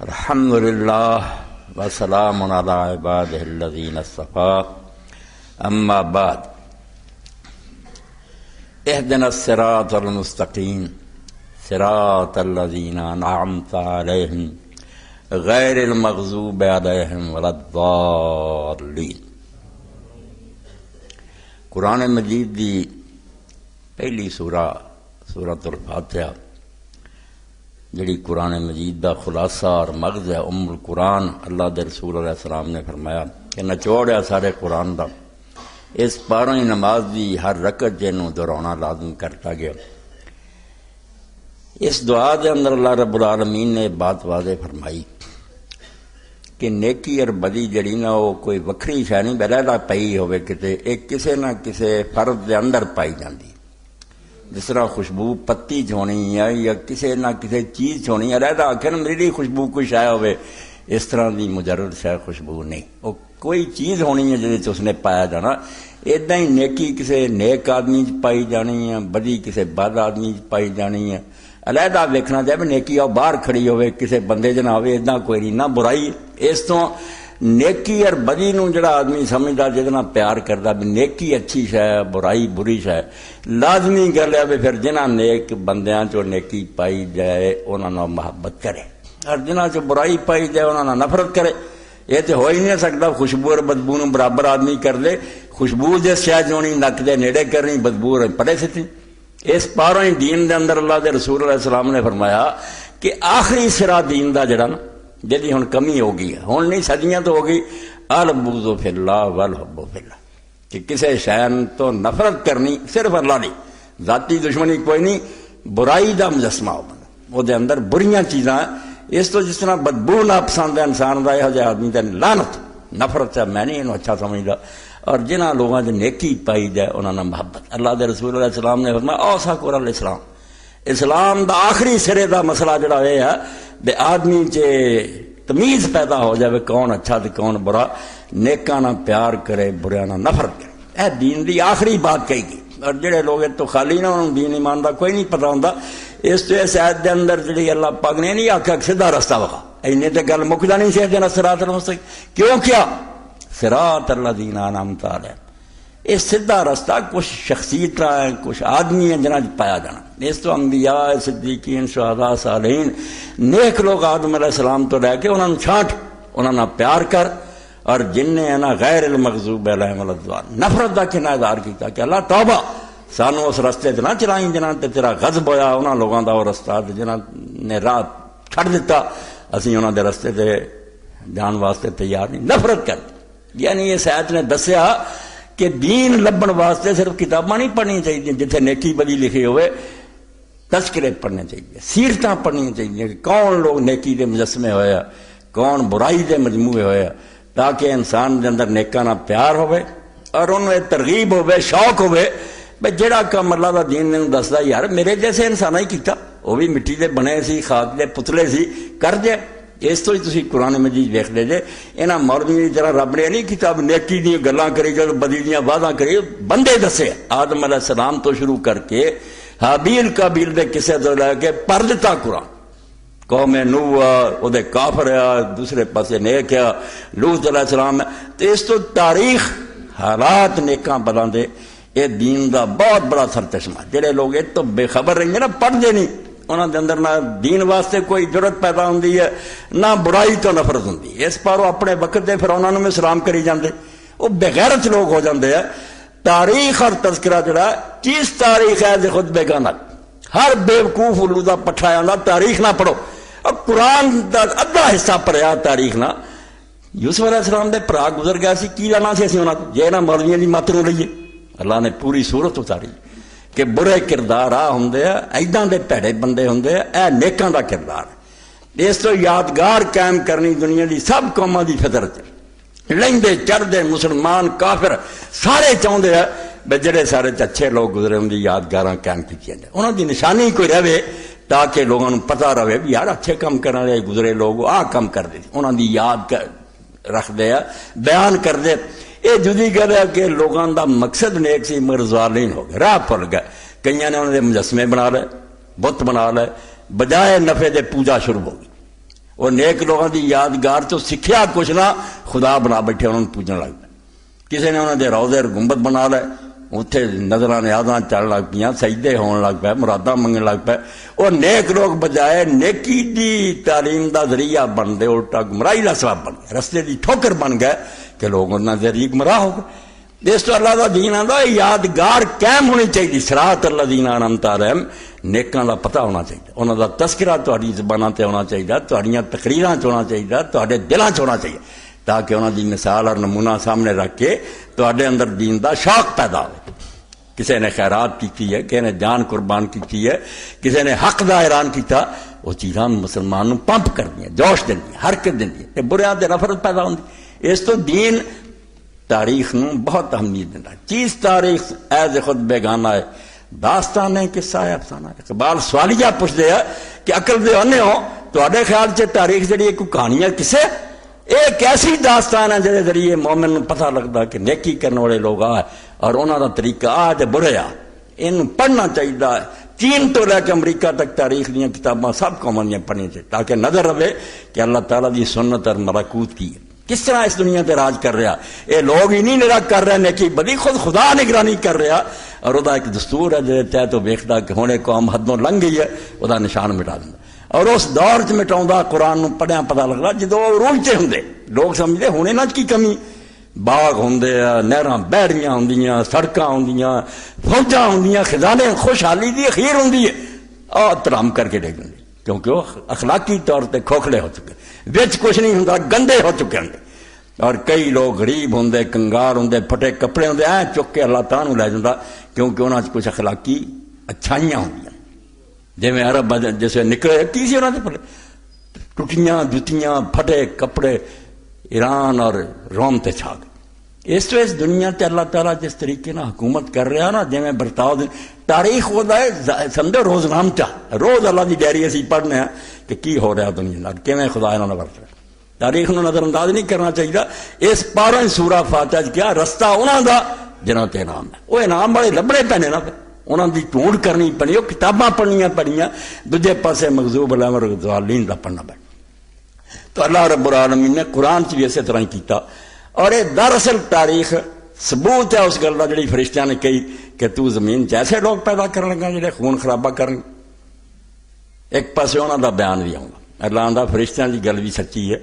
الحمد للہ وسلام علی عبادہ الذین اصطفیٰ اما بعد اہدنا الصراط المستقیم صراط الذین انعمت علیہم غیر المغضوب علیہم ولا الضالین۔ قرآن مجید دی پہلی سورۃ الفاتحہ جڑی قرآن مجید دا خلاصہ اور مغز ہے، ام القرآن، اللہ دے رسول علیہ السلام نے فرمایا کہ نچوڑ ہے سارے قرآن دا، اس پاروں ہی نماز دی ہر رکعت جنوں دہرانا لازم کرتا گیا۔ اس دعا دے اندر اللہ رب العالمین نے بات واضح فرمائی کہ نیکی اور بدی جڑی نا وہ کوئی وکری شے نہیں بلیدہ پئی ہوئے کتے، ایک کسے نہ کسے فرد دے اندر پائی جاندی، جس طرح خوشبو پتی چھونی ہے یا کسی نہ کسی چیز چھونی ہے، علیحدہ آخر میری خوشبو کوئی شے ہوئے، اس طرح دی مجرد شے خوشبو نہیں، وہ کوئی چیز ہونی ہے جس اس نے پایا جانا۔ ایدہ ہی نیکی کسی نیک آدمی پائی جانی ہے، بدی کسی بد آدمی پائی جانی ہے، علیحدہ ویکھنا چاہے بھی نیکی آؤ باہر کھڑی ہوئے کسی بندے جنا ہوئے، ایدہ کوئی نہیں، نہ برائی۔ اس تو نیکی اور بدی نو جڑا آدمی سمجھدا جتنا پیار کردا بھی نیکی اچھی شے برائی بری شے، لازمی گل ہے پھر جنہاں نیک بندیاں چو نیکی پائی جائے انہاں نال محبت کرے اور جنہاں چو برائی پائی جائے انہاں نال نفرت کرے۔ یہ تو ہو ہی نہیں سکتا خوشبو اور بدبو نو برابر آدمی کر دے، خوشبو جس شے جونی نک دے نیڑے کرنی، بدبو پڑے سٹی۔ اس پاروں ہی دین دے اندر اللہ دے رسول علیہ السلام نے فرمایا کہ آخری سرا دین دا جڑا نا جدی ہن کمی ہو گئی ہے، ہن نہیں صدیاں تو ہو گئی، البغض فی اللہ والحب فی اللہ، کہ کسی شے تو نفرت کرنی صرف اللہ دی، ذاتی دشمنی کوئی نہیں، برائی دا مجسمہ ہو بندہ، وہ دے اندر بریاں چیزاں، اس تو جس طرح بدبو ناپسند ہے انسان دا، یہ جہاں آدمی تے لعنت نفرت ہے، میں نہیں انہوں اچھا سمجھدا۔ اور جنہاں لوگاں دے نیکی پائی جائے انہاں نال محبت۔ اللہ دے رسول علیہ السلام نے فرمایا اوسا قرآن الاسلام، اسلام دا آخری سرے دا مسئلہ جڑا یہ ہے بے آدمی چے تمیز پیدا ہو جائے کون اچھا تے کون برا، نیکاں نہ پیار کرے بریاں نہ نفرت کرے، اے دین دی آخری بات کہی گئی۔ اور جڑے لوگ تو خالی نہ انہوں دین ایمان دا کوئی نہیں پتہ ہوندا، اس تو اس آیت دے اندر جڑی اللہ پاک نے نہیں آکھا کہ سیدھا رستہ وکھا، اینے تے گل مک جانی سی جنا صراط المستقیم، کیوں کیا صراط الذین انعمت علیہم، یہ سیدھا رستہ کچھ شخصیت ہیں کچھ آدمی ہیں جنہاں پایا جانا، اس تو انبیاء صدیقین شہداء صالحین نیک لوگ آدم علیہ السلام تو لے کے انہوں نے چھانٹ، انہوں نے پیار کر، اور جن نے نا غیر المغضوب علیہم ولا الضالین نفرت دا کنا اظہار کیتا کہ اللہ توبہ سانو اس رستے تے نہ چلائیں جنہاں تے تیرا غضب ہویا، انہاں لوگاں دا وہ رستہ جنہاں نے راہ چھڑ دیتا، اسی انہاں دے رستے تے جان واسطے تیار نہیں، نفرت کر۔ یعنی اس آیت نے دسیا کہ دین لبن واسطے صرف کتاباں نہیں پڑھنی چاہیے جتھے نیکی بدی لکھے ہوئے، تذکرے پڑھنے چاہیے، سیرتاں پڑھنی چاہیے کہ کون لوگ نیکی دے مجسمے ہوئے، کون برائی دے مجموعے ہوئے، تاکہ انسان دے اندر نیکاں نال پیار ہوئے اور انہوں ترغیب ہوئے، شوق ہوئے بھئی جڑا کام اللہ دا دین نے دسدا یار میرے جیسے انسان ہی کیتا، وہ بھی مٹی دے بنے سی، خاک دے پتلے سی، کر دے۔ اس تو ہی تسی قرآن مجید ویکھ لے جے، انہاں مولوی دی طرح رب نے نہیں کیتا نیکی دی گلاں کری جے بدی دیاں وعداں کری، بندے دسے آدم علیہ السلام تو شروع کر کے حابیل قابیل دے قصے تو لے کے پڑھ دیتا قرآن، قوم نوح او دے کافر ہے، دوسرے پاسے نیک ہے، لوط علیہ السلام ہے، تو اس تو تاریخ حالات نیکاں بلاں دے یہ دین دا بہت بڑا سرچشمہ۔ جڑے لوگ یہ تو بے خبر رہیں گے نا، پڑھ دے نہیں، انہوں دے اندر نہ دین واسطے کوئی جرت پیدا ہوندی ہے نہ برائی تو نفرت ہوندی، اس پاروں اپنے وقت دے فرعوناں نوں میں سلام کری جاندے، وہ بغیرت لوگ ہو جاندے ہیں۔ تاریخ اور تذکرہ جڑا چیز تاریخ ہے خود بیگانہ، ہر بیوقوف الو دا پٹھایا نہ تاریخ نہ پڑھو، اب قرآن دا ادھا حصہ پڑھیا تاریخ نہ۔ یوسف علیہ السلام دے بھرا گزر گیا سی، کی لانا سی اسی انہاں جے نہ مولویاں دی مت نوں لئیے، اللہ نے پوری صورت اتاری کہ برے کردار آ ہوندے ہیں، ایداں دے پیڑے بندے ہوندے ہیں، اے نیکاں دا کردار ہے۔ اس تو یادگار قائم کرنی دنیا دی سب قوماں دی فطرت ہے، لیندے چڑھدے مسلمان کافر سارے چاہندے ہیں بے جڑے سارے اچھے لوگ گزرے ان دی یادگاراں قائم کیتیاں جائیں، انہاں دی نشانی کوئی رہے تاکہ لوگوں نوں پتہ رہے بھی یار اچھے کام کرنے والے گزرے لوگ آ کام کردے، انہاں دی یاد رکھ دے بیان کر دے۔ یہ جدی گل ہے کہ لوگوں دا مقصد نیک سی مگر ظالم ہو گئے، راہ پھل گئے، کئیاں نے انہوں نے مجسمے بنا لے، بت بنا لے، بجائے نفع دے پوجا شروع ہو گئی۔ وہ نیک لوگوں کی یادگار تو سکھیا کچھ نہ خدا بنا بیٹھے انہوں نے پوجن لگ پے کسی نے انہوں نے روضے گنبد بنا لے اتنے نظر نیازاں چل لگ پہ سجدے ہون لگ پے مراداں منگن لگ پے وہ نیک لوگ بجائے نیکی دی تعلیم دا ذریعہ بن دے الٹا گمراہی دا سبب بن گئے رستے دی ٹھوکر بن گئے کہ لوگ انہاں ذریعے گمراہ ہو گئے اس تو اللہ دا دین آندا یادگار قائم ہونی چاہیے صراط الذین انعمت علیہم نیکاں دا پتہ ہونا چاہیے انہاں دا تذکرہ تہاڈی زباناں تے ہونا چاہیے تہاڈیاں تقریراں چ ہونا چاہیے تہاڈے دلاں چ ہونا چاہیے تاکہ انہاں دی مثال اور نمونہ سامنے رکھ کے تہاڈے اندر دین دا شوق پیدا ہو کسی نے خیرات کی ہے کسی نے جان قربان کی ہے کسی نے حق دا اعلان کیتا وہ چیزاں مسلمان نوں پمپ کر دیا جوش دینی حرکت دینی تے بریاں تے نفرت پیدا ہوندی اس تو دین تاریخ نوں بہت اہمیت دیندا چیز تاریخ ایز خود بیگانہ ہے داستان ہے قصہ ہے افسانہ ہے اقبال سوالیہ پوچھتے ہیں کہ عقل دے انے ہو تواڈے خیال سے تاریخ جڑی کوئی کہانی ہے کسے ایک ایسی داستان ہے جہدے ذریعے مومن نوں پتہ لگتا کہ نیکی کرنے والے لوگ آ اور انہوں کا طریقہ آ تے برے آ ان پڑھنا چاہیے چین تو لے کے امریکہ تک تاریخ دیا کتاباں سب قوموں دیا پڑھنی چاہیے تاکہ نظر رہے کہ اللہ تعالیٰ دی سنت اور ملکوت کی ہے کس طرح اس دنیا تے راج کر رہا یہ لوگ ہی نہیں نرا کر رہے نیکی بڑی خود خدا نگرانی کر رہا اور وہ ایک دستور ہے جہاں تحت ویکھدا کہ ہونے قوم حدوں لنگ گئی ہے وہ نشان مٹا دینا اور اس دور چ مٹاؤں قرآن نوں پڑھیا پتا لگتا جدو روجتے ہوں لوگ سمجھتے ہونے نہ کی کمی باغ ہوں نہراں بہڑیاں ہوں سڑکاں ہوں فوجاں ہوں خزانے خوشحالی دی خیر ہوں اور ترام کر کے ڈگ دیں کیونکہ وہ اخلاقی طور پہ کھوکھلے ہو چکے وچ کچھ نہیں ہوں گندے ہو چکے ہوں اور کئی لوگ غریب ہوں کنگار ہوں پھٹے کپڑے ہوں چک کے اللہ تعالیٰ لے جاتا کیونکہ انہوں کچھ اخلاقی اچھائیاں ہوں جی عرب جیسے نکلے کی سی انہوں نے ٹوٹیاں جتیاں پھٹے کپڑے ایران اور روم تے چھا گئے اس تو اس دنیا تے اللہ تعالیٰ جس طریقے نہ حکومت کر رہا نا جی میں برتاؤ دیں تاریخ ہوتا ہے سمجھو روز نامچا روز اللہ کی ڈائری اسی پڑھنے ہیں کہ کی ہو رہا دنیا کیویں خدا انہوں نے برت رہا تاریخ نو نظر انداز نہیں کرنا چاہیے اس 12 سورہ فاتحہ کیا رستہ انہوں کا جنہوں تے انعام ہے وہ انعام والے لبنے پینے نا انہوں دی ڈھونڈ کرنی پڑی وہ کتاباں پڑھنیاں پڑیاں دوجے پاسے مغضوب علیہم والضالین دا پڑھنا پڑ تو اللہ رب العالمین نے قرآن چ بھی اسی طرح کیتا اور یہ دراصل تاریخ ثبوت ہے اس گل کا جڑی فرشتیاں نے کہی کہ تو زمین چ ایسے لوگ پیدا کر لگا جڑے خون خرابہ کرن ایک پاسے انہوں دا بیان بھی آؤں گا اللہ آندا فرشتیاں دی گل بھی سچی ہے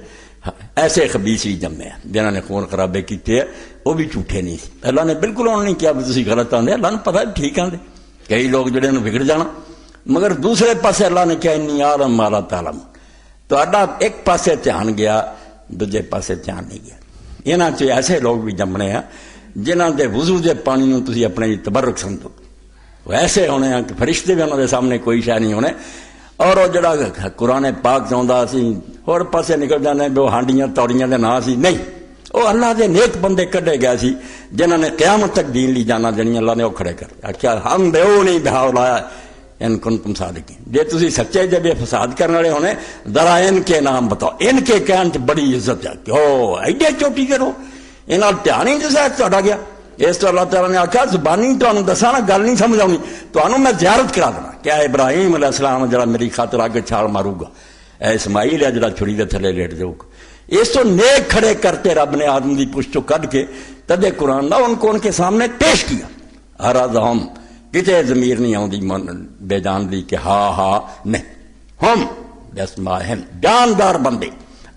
ایسے خبیث بھی جمے ہیں جنہوں نے خون خرابے کیتے ہیں وہ بھی جھوٹے نہیں سی اللہ نے بالکل انہوں نے کیا تسی غلط آندے اللہ نے پتہ ٹھیک آندے کئی لوگ جڑے نے بگڑ جانا مگر دوسرے پاسے اللہ نے کیا انی عالم ما لا تعلم تو اڈا ایک پاسے دھیان گیا دوجے پاسے دھیان نہیں گیا انہاں چ ایسے لوگ بھی جمنے ہیں جنہاں دے وضو دے پانی نوں تسی اپنے تبرک سمجھو وہ ایسے ہونے ہیں کہ فرشتے بھی انہوں دے سامنے کوئی شے نہیں ہونے اور وہ جڑا قرآن پاک چاہتا سی اور پاسے نکل جانے بھی وہ ہانڈیاں توڑیاں دے نا سی نہیں وہ اللہ دے نیک بندے کڈے گئے سی جنہوں نے قیامت تک دین لی جانا دینی اللہ نے وہ کھڑے کر کیا ہم بے وہ نہیں بہاؤ لایا ان کنتم صادقین جے تسی سچے جب یہ فساد کرنے والے ہونے ذرا ان کے نام بتاؤ ان کے کہن چ بڑی عزت ہے کہ او ایڈے چوٹی کرو انہاں دھیان ہی جیسا تہاڈا گیا اس تو اللہ تعالیٰ نے آخیا زبانی تمہیں دسا نا گل نہیں سمجھ آؤنی تمہیں میں زیارت کرا دینا کیا ابراہیم علیہ السلام جڑا میری خاطر آگے چھال مارو گا اے اسماعیل ہے جڑا چھری دے تھلے لیٹ دو گا اس تو نیک کھڑے کرتے رب نے آدم دی پشت چو کڈ کے تدے قرآن ان کو ان کے سامنے پیش کیا ارادہم کتے ضمیر نہیں آؤں دی بے جان دی کہ ہاں ہاں نہیں ہم بسماہم جاندار بندے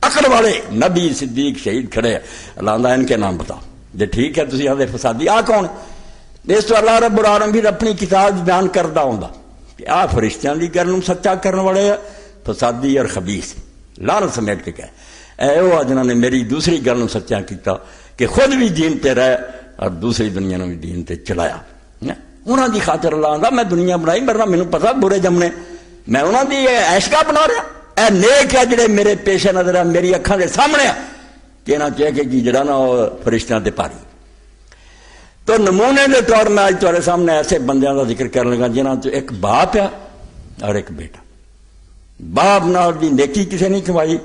عقل والے نبی صدیق شہید کھڑے اللہ ان کے نام بتاؤ جی ٹھیک ہے تسی آدھے فسادی آ کون اس تو اللہ رب العالمین اپنی کتاب بیان کردا ہوندا کہ آ فرشتیاں دی گل نوں سچا کرن والے فسادی اور خبیث لعنت سمیٹ کے کہے اے وہ جنہاں نے میری دوسری گل نوں سچا کیتا کہ خود بھی دین تے رہے اور دوسری دنیا نوں بھی دین تے چلایا انہاں دی خاطر اللہ آندا میں دنیا بنائی مرنا مینوں پتہ برے جمنے میں انہاں دی عیشگاہ بنا رہا اے نیک ہے جڑے میرے پیش نظر ہے میری اکھاں دے سامنے کہ نہ چاہے کہ جڑا نا فرشتیاں تے پاری تو نمونے کے طور میں آج تمہارے سامنے ایسے بندیاں کا ذکر کرنے لگا جنہاں چ ایک باپ ہے اور ایک بیٹا باپ نال دی نیکی کسے نہیں کمائی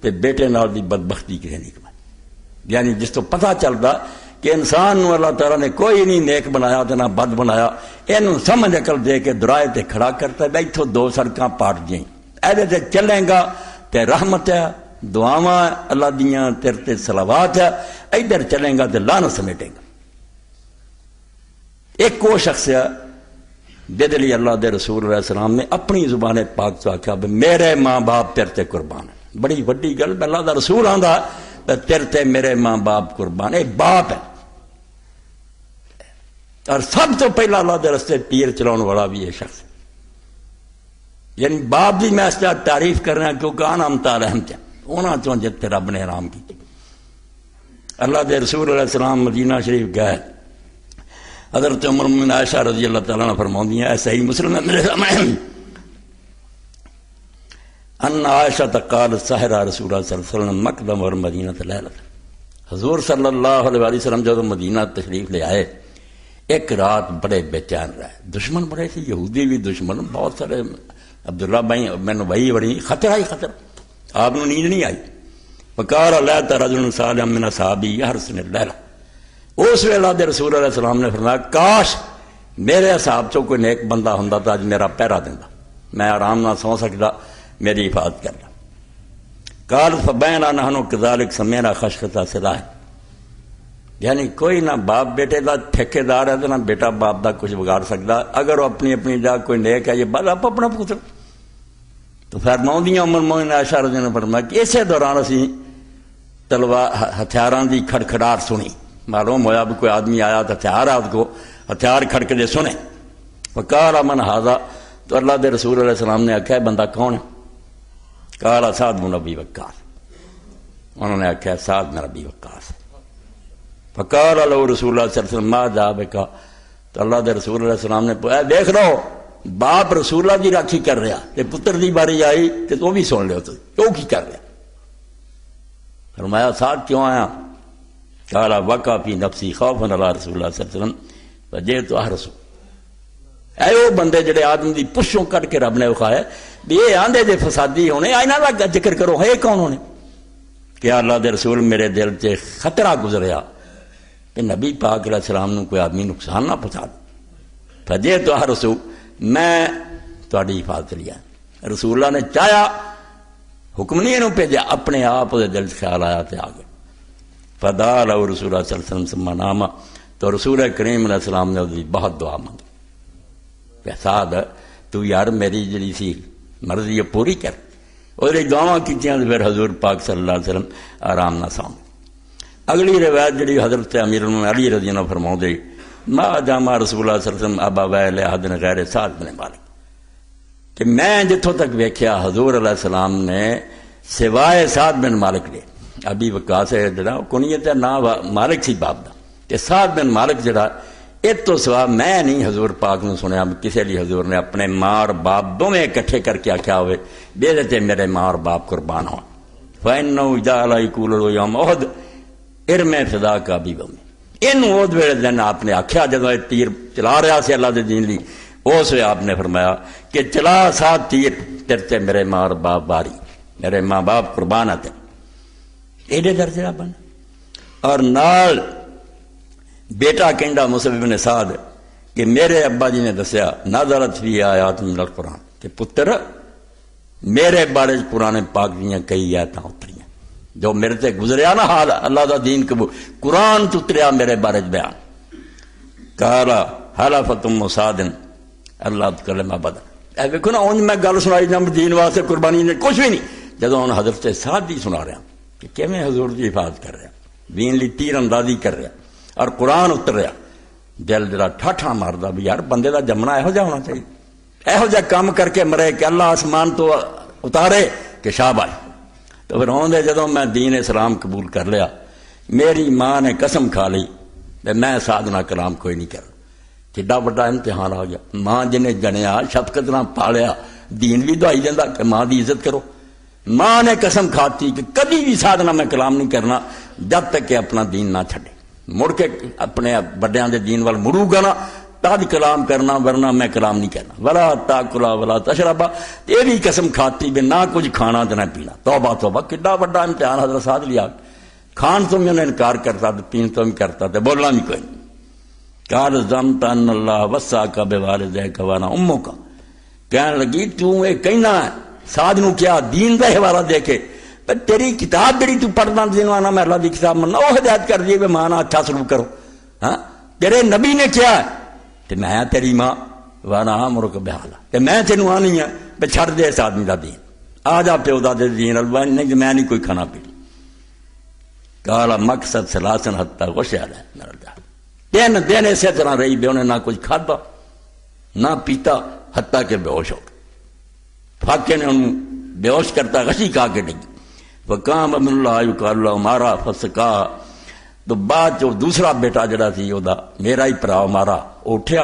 تے بیٹے نال دی بدبختی کسے نہیں کمائی یعنی جس تو پتہ چلتا کہ انسان نو اللہ تعالیٰ نے کوئی نہیں نیک بنایا تے نہ بد بنایا اینوں سمجھ عقل دے کے درائے تے کھڑا کرتا ہے اتھوں دو سڑکاں پاٹ جائیں ایدے تے چلیں گا تے رحمت ہے، دعاواں اللہ دیاں تیرے تے صلوات ہے، ادھر چلیں گا تے لعنت سمیٹے گا۔ ایک وہ شخص ہے جہدے لیے اللہ دے رسول علیہ السلام نے اپنی زبان پاک تو آخیا میرے ماں باپ تیرے تے قربان ہیں۔ بڑی وڈی گل، اللہ دا رسول آندا تیرے تے میرے ماں باپ قربان، اے باپ ہے۔ اور سب تو پہلا اللہ دے رستے تیر چلاؤن والا بھی یہ شخص ہے، یعنی باپ بھی میں اس طرح تعریف کر رہا کیونکہ انعمت علیہم تھے انہاں چوں جتے رب نے حرام کی۔ اللہ دے رسول علیہ السلام مدینہ شریف گئے، حضرت عمر بن عائشہ رضی اللہ تعالیٰ عنہ فرماؤندی ہیں، ایسا ہی مسلم ہے میرے سامنے، ان عائشہ قالت سحر رسول اللہ صلی اللہ علیہ وسلم مقدم اور مدینہ لیلۃ، حضور صلی اللہ علیہ وسلم جب مدینہ تشریف لے آئے ایک رات بڑے بے چین رہے، دشمن بڑے تھے، یہودی بھی دشمن، بہت سارے، عبداللہ بھائی میں وہی بڑی خطرہ ہی خطرہ، آپ نے نیند نہیں آئی۔ وقال لیت رجل صالح من اصحابی یحرسن اللیلہ، اس ویلہ دے رسول علیہ السلام نے فرمایا کاش میرے اصحاب چوں کوئی نیک بندہ ہوندا تو اج میرا پہرا دیندا، میں آرام نہ سو سکدا، میری حفاظت کرنا۔ قال فبینا نحن کذالک سمعنا خشخشۃ سلاح، یعنی کوئی نہ باپ بیٹے دا ٹھیکیدار ہے تو نہ بیٹا باپ دا کچھ بگاڑ سکتا، اگر وہ اپنی اپنی جگہ کوئی نیک ہے یہ بس آپ اپنا پتر۔ تو فرماؤندیاں ام المؤمنین عائشہ رضی اللہ عنہا نے فرمایا کہ اسی دوران اسی تلوار ہتھیاراں دی کھڑکھڑاہٹ سنی، معلوم ہوا بھی کوئی آدمی آیا تو ہتھیار ہے، کو ہتھیار کھڑکدے سنے۔ فقال من ھذا، تو اللہ دے رسول علیہ السلام نے آخیا بندہ کون ہے؟ قال سعد بن ابی وقاص، انہوں نے آخیا سعد بن ابی وقاص۔ فقال له رسول اللہ صلی اللہ علیہ وسلم ما جابک، تو اللہ دے رسول علیہ السلام نے پوچھا دیکھ لو باپ رسول اللہ دی راکھی کر رہا تے پتر دی باری آئی تے تو بھی سن لو، تو کی کر رہا؟ فرمایا ساتھ کیوں آیا؟ قال وقع فی نفسی خوفا علی رسول اللہ صلی اللہ علیہ وسلم فجئت احرس، اے وہ بندے جڑے آدم دی پشوں کٹ کے رب نے وکھایا بھی یہ آندے جے فسادی ہونے، انہاں دا ذکر کرو ہے کون ہونے؟ کہ اللہ دے رسول میرے دل تے خطرہ گزریا کہ نبی پاک علیہ السلام نے کوئی آدمی نقصان نہ پہنچا دے، فجئت احرس، میں تہاڈی حفاظت لیا۔ رسول اللہ نے چاہیا، حکم نہیں انہوں بھیجا، اپنے آپ دے دل سے خیال آیا تے آ گئے۔ فدعا له رسول اللہ صلی اللہ علیہ وسلم ثم نام، تو رسول کریم علیہ السلام نے اس بہت دعا مانگی کہ سعد تو یار میری جڑی سی مرضی ہے پوری کر، اور دعاواں کیتیاں پھر حضور پاک صلی اللہ علیہ وسلم آرام نہ سو۔ اگلی روایت جڑی حضرت امیر المومنین علی رضی اللہ عنہ فرماؤندے ما جامع رسول اللہ صلی اللہ علیہ وسلم ابا وائل احد غیر سعد بن مالک، کہ میں جتوں تک ویکھیا حضور علیہ السلام نے سوائے سعد بن مالک نے، ابی وقاص ہے جڑا کنیت ہے نا مالک سی باپ دا، کہ سعد بن مالک جڑا اس تو سوا میں نہیں حضور پاک نے سنیا کسی لیے حضور نے اپنے ماں اور باپ دونوں اکٹھے کر کے آخیا ہوئے بے تے میرے ماں اور باپ قربان ہو۔ فَإِنَّهُ جَعَلَ يَقُولُ يَوْمَ أُحُدٍ ارمِ فِدَاكَ أَبِي وَأُمِّي، اینوں اس ویلے دن آپ نے آخیا جدو تیر چلا رہا سی اللہ دے دین لی، اس ویلے آپ نے فرمایا کہ چلا ساتھ تیر تیرے تے میرے ماں اور باپ باری، میرے ماں باپ قربان آتے، ایڈے درجہ بن۔ اور نال بیٹا کہندا مصعب بن سعد کہ میرے ابا جی نے دسیا نازلت فی آیات من القرآن، کہ پتر میرے بارے قرآن پاک دیاں کئی آیتاں اتریاں جو میرے تے گزریا نا حال اللہ دا دین قبول، قرآن تو اتریا میرے بارے بیان۔ کالا حلفت ام سعد اللہ تکلم ابدا، اے ویکھو نا اونج میں گل سنائی جا دین واسطے قربانی نے کچھ بھی نہیں، جدوں ہن حضرت سعد دی سنا رہا کہ کیویں حضور دی حفاظت کر رہا، دین لی تیر اندازی کر رہا اور قرآن اتر رہا، دل جڑا ٹھاٹھا ماردا بھی یار بندے دا جمنا یہو جہا ہونا چاہیے، یہو جہا کام کر کے مرے کہ اللہ آسمان تو اتارے کہ شاباش۔ تو پھر ہوندے جدوں میں دین اسلام قبول کر لیا، میری ماں نے قسم کھا لی کہ میں سعد نہ کلام کوئی نہیں کرنا۔ کڈا بڑا امتحان آ گیا، ماں جنہیں جنیا شفقت نہ پالیا، دین بھی دعائی دینا کہ ماں دی عزت کرو، ماں نے قسم کھاتی کہ کبھی بھی سعد نہ میں کلام نہیں کرنا جب تک کہ اپنا دین نہ چھڈے، مڑ کے اپنے بڑیاں دے دین وال مڑو گا نا تد کلام کرنا، ورنہ میں کلام نہیں کرنا۔ ولا تاکلا ولا تشربا، یہ بھی قسم کھاتی بھی نہ کچھ کھانا تو نہ پینا۔ توبہ توبہ، کڈا بڑا امتحان حضرت سعد لیا، کھان تو میں نے انکار کرتا تو پین تو بھی کرتا تو بولنا بھی کوئی نہیں۔ قال زعمت ان اللہ وصاک بوالدیک وانا امک، کہنے لگی تو یہ کہنا ہے سعد نو کیا دین دا حوالہ دے کے پر تیری کتاب جڑی تو پڑھنا جنوں آنا میں اللہ دی کتاب مننا وہ ہدایت کر دیے کہ مانا اچھا سلوک کرو. ہاں تیرے نبی نے کیا تے میں تیری ماں وانا امرک بحالا تے میں تینوں آنی ہے پہ چھڑ دے اس آدمی دا دین آ جا پیو دا دے دین اللہ نہیں میں نہیں کوئی کھانا پی. کالا مقصد سلاسن حتی غشیا ہے میرا جا 3 دن اسی طرح رہی بے انہیں نہ کچھ کھادا نہ پیتا حتیٰ کہ بے ہوش ہو گئے. فاقے نے انہوں بے ہوش کرتا غشی کھا کے ڈگی. وقام ابن اللہ یقال اللہ مارا فسکا تو بعد جو دوسرا بیٹا جڑا تھی وہ میرا ہی پرا مارا اٹھیا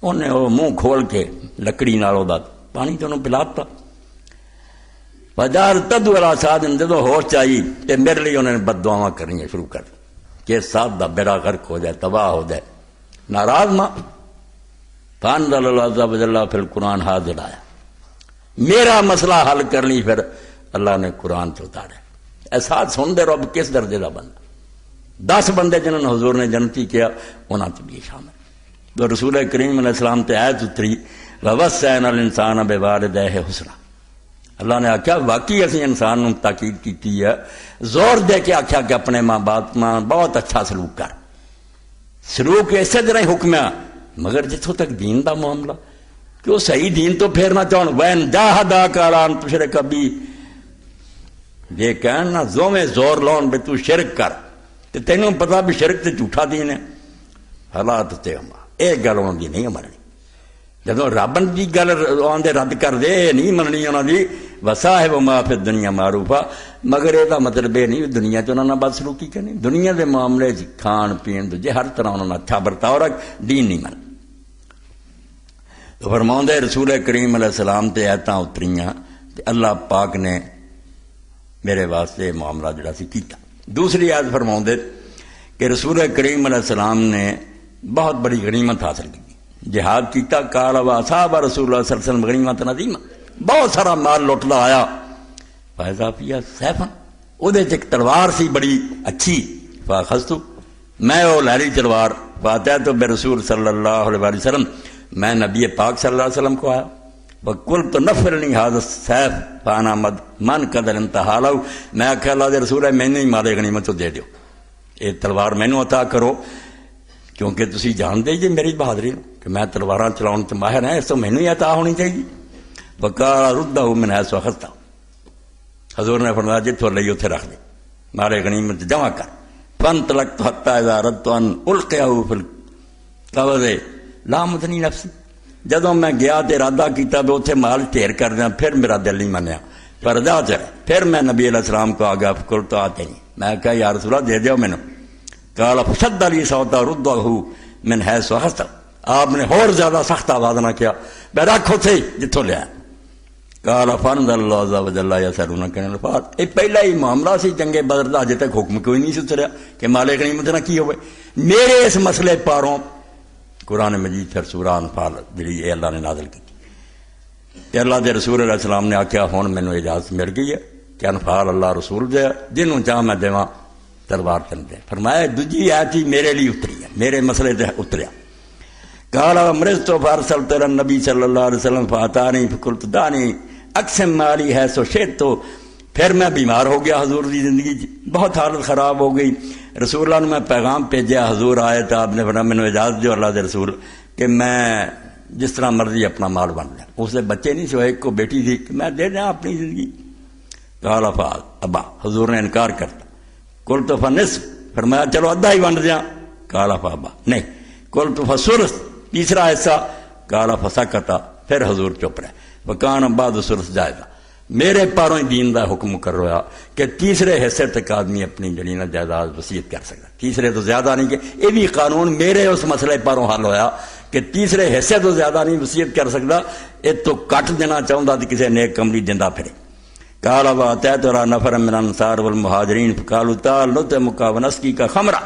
انہیں وہ منہ کھول کے لکڑی نال وہ پانی تو انہوں پلاتا. بازار تد والا ساتھ جدو ہوش چاہیے تو میرے لیے انہوں نے بد دعاواں کرنی شروع کر دی کہ ساتھ دا بیڑا غرق ہو جائے تباہ ہو جائے. ناراض ماں فانزل اللہ عز و جل فی القرآن حاضر آیا میرا مسئلہ حل کرنی پھر اللہ نے قرآن سے اتارے. احساس سن دے رب کس درجے کا بندہ 10 بندے جنہوں نے حضور نے جنتی کیا انہوں نے بھی شامل. تو رسول کریم علیہ السلام تے آیت اتری وَوَصَّيْنَا الْإِنسَانَ بِوَالِدَيْهِ حُسْنًا. اللہ نے آخیا واقعی اسی انسان نے تاکید کی ہے زور دے کے آخیا کہ اپنے ماں باپ ماں بہت اچھا سلوک کر. سلوک اسی طرح ہی حکم ہے مگر جتوں تک دین دا معاملہ کہ وہ صحیح دین تو پھیرنا چاہن وین جاہداک علی ان تشرک بی یہ کہنا زویں زور لاؤن بھی تو شرک کر تے تینوں پتا بھی شرک تے جھوٹا دین ہے حالات تے ہما ایک گل انہوں دی نہیں مننی. جدو رب کی گل آدھے رد کر دے نہیں مننی انہوں دی وصاحب ما فی الدنیا معروفا مگر یہ مطلب یہ نہیں دنیا چ انہوں نے بد سلوکی کرنی. دنیا دے معاملے کھان پین دے ہر طرح انہوں نے اچھا برتاؤ رکھ دین نہیں من. تو فرماؤں دے رسول کریم علیہ السلام تے ایتاں اتریاں تے اللہ پاک نے میرے واسطے معاملہ جڑا سی کیتا. دوسری آیت فرماؤں دے کہ رسول کریم علیہ السلام نے بہت بڑی غنیمت حاصل کی جہاد کیتا. قال واصحاب رسول اللہ صلی اللہ علیہ وسلم غنیمت عظیمہ بہت سارا مال لٹدا آیا. فیضا فیہا سیفا وہ ایک تلوار سی بڑی اچھی فاخذتو میں وہ لہری تلوار فاتحت برسول صلی اللہ علیہ وسلم میں نبی پاک صلی اللہ علیہ وسلم کو آیا وقلت نفرنی هذا السیف فانا من قدر انتہا لو میں آخیا اللہ دے رسول ہے میں نہیں مال غنیمت دے دیو یہ تلوار مینوں عطا کرو کیونکہ تسی جان دے جی میری بہادری کہ میں تلواراں چلاؤن تے ماہر ہیں اس تو مینوں ہی عطا ہونی چاہیے. وقال ردہ من حیث اخذتہ حضور نے فرمایا جتھوں لئی اتھے رکھ دے مال غنیمت جمع کر. فانطلقت حتی اذا اردت ان القیہ فی القبض لامتنی نفسی جدوں میں گیا تے ارادہ کیتا بھی اتھے مال ڈھیر کر دیا پھر میرا دل نہیں منیا پر جا چلے. پھر میں نبی علیہ السلام کو آگیا فکل تو آتے نہیں میں کہا یا رسول اللہ دے دیو مینوں. قال فشد علی صوتا ردہ من حیث اخذتہ آپ نے اور زیادہ سخت آواز نہ کیا بے رکھو تھے جتوں لیا. قال فانزل اللہ عز و جل یسألونک عن الانفال یہ پہلا ہی معاملہ سی جنگ بدر دا اجے تک حکم کوئی نہیں سی اتریا کہ مال غنیمت نہ کی ہوئے. میرے اس مسئلے پاروں قرآن مجید پھر سورہ انفال جڑی یہ اللہ نے نازل کی تے اللہ دے رسول علیہ السلام نے آخیا ہن مینوں اجازت مل گئی ہے کہ انفال اللہ رسول دے جنوں چاہ میں دیواں تلوار چل دے. فرمایا دوجی آیت ہی میرے لیے اتری ہے میرے مسئلے تے اتریا. قال امرضت فارسلت الى النبي صلی اللہ علیہ وسلم فاتانی فقلت دانی اقسم مالی ہے سو شئت تو پھر میں بیمار ہو گیا حضور کی زندگی بہت حالت خراب ہو گئی. رسول اللہ نے میں پیغام بھیجا حضور آئے تو آپ نے فرمایا مینوں اجازت دیو اللہ دے رسول کہ میں جس طرح مرضی اپنا مال بن لیا. اس دے بچے نہیں سوائے ایک کو بیٹی تھی کہ میں دے دیں اپنی زندگی. قال فعل ابا حضور نے انکار کرتا. قلت فنصف فرمایا چلو ادھا ہی بن دیا. قال فابا نہیں. قلت فثلث تیسرا حصہ. قال فسکتا پھر حضور چپ رہے. وکان بعد ثلث جائزہ میرے پاروں ہی دین دا حکم کر رہا کہ تیسرے حصے تک آدمی اپنی جڑی نا جائیداد وصیت کر سکتا. تیسرے تو زیادہ نہیں کہ یہ بھی قانون میرے اس مسئلے پاروں حل ہویا کہ تیسرے حصے تو زیادہ نہیں وصیت کر سکتا. یہ تو کٹ دینا چاہتا تو کسی نیک کملی دینا پھرے. قال واتیت نفر من الانصار والمہاجرین فقالوا تعال نطعمک ونسقیک خمرا.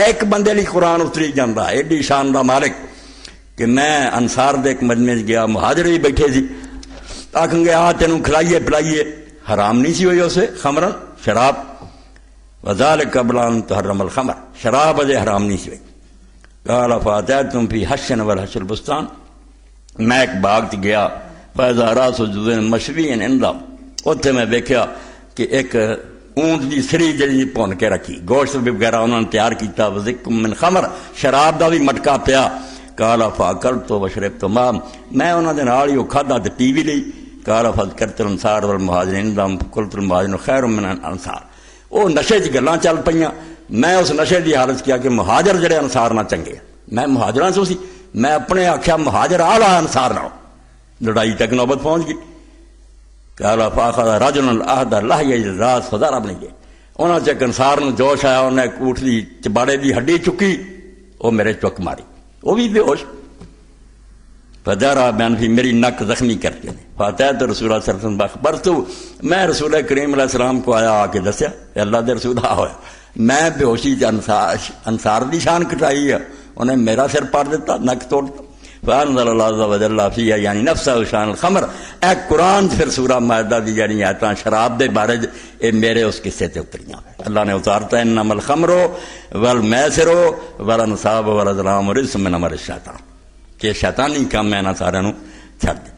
ایک بندے لی قرآن اتری جانا ایڈی شان دا مالک کہ میں انصار دے ایک مجمع گیا مہاجر بھی بیٹھے سی آکھیں گے آ تینوں کھلائیے پلائیے حرام نہیں سی ہوئی اسے خمرن شراب وذالک قبل ان تحرم الخمر شراب اجے حرام نہیں سی ہوئی. قال فاتیتم فی حشن والحش البستان میں ایک باغ گیا فیضا راس مشوی اندا اتنے میں دیکھا کہ ایک اونٹ کی سری جی بھن کے رکھی، گوشت وغیرہ انہوں نے تیار کیا، وذکم من خمر شراب کا بھی مٹکا پیا، کالا فاکلت وشربت ما، میں انہوں نے نال ہی کھادا تے پی بھی لئی، کالا فذکرت الانصار والمہاجرین قلت المہاجرون خیر من الانصار، وہ نشے چ گلاں چل پئیاں، میں اس نشے کی حالت کیا کہ مہاجر جڑے انصار نہ چنگے، میں مہاجراں سے سی، میں اپنے آخیا مہاجر آلہ انصار نہ، لڑائی تک نوبت پہنچ گئی۔ کالا فاخذ رجل العہد اللہ راز خدا رب نے گئے انہوں چک انصار نو جوش آیا، انہیں ایک اونٹ دی چباڑے دی ہڈی چکی، وہ میرے چک ماری، وہ بھی بے ہوش، فجرا بین فی، میری نک زخمی کرتے ہیں، فاتحت رسول اللہ صلی اللہ علیہ وسلم اخبرتو، میں رسول کریم علیہ السلام کو آیا آ کے دسیا اللہ دے رسول آ ہویا، میں بے ہوشی انصار دی شان کٹائی ہے، انہیں میرا سر پاڑ دیتا، نک توڑ دیتا، فانزل اللہ عز و جل فیہا یعنی نفسہ شان الخمر، اے قرآن پھر سورہ مائدہ دی یعنی آیتاں شراب دے بارے اے میرے اس قصے تے اتریاں، اللہ نے اتارتا ہے انما الخمر والمیسر والانصاب والازلام رجس من عمل الشیطان، کہ شیطانی کام میں نہ سارے نو چھڈ دے۔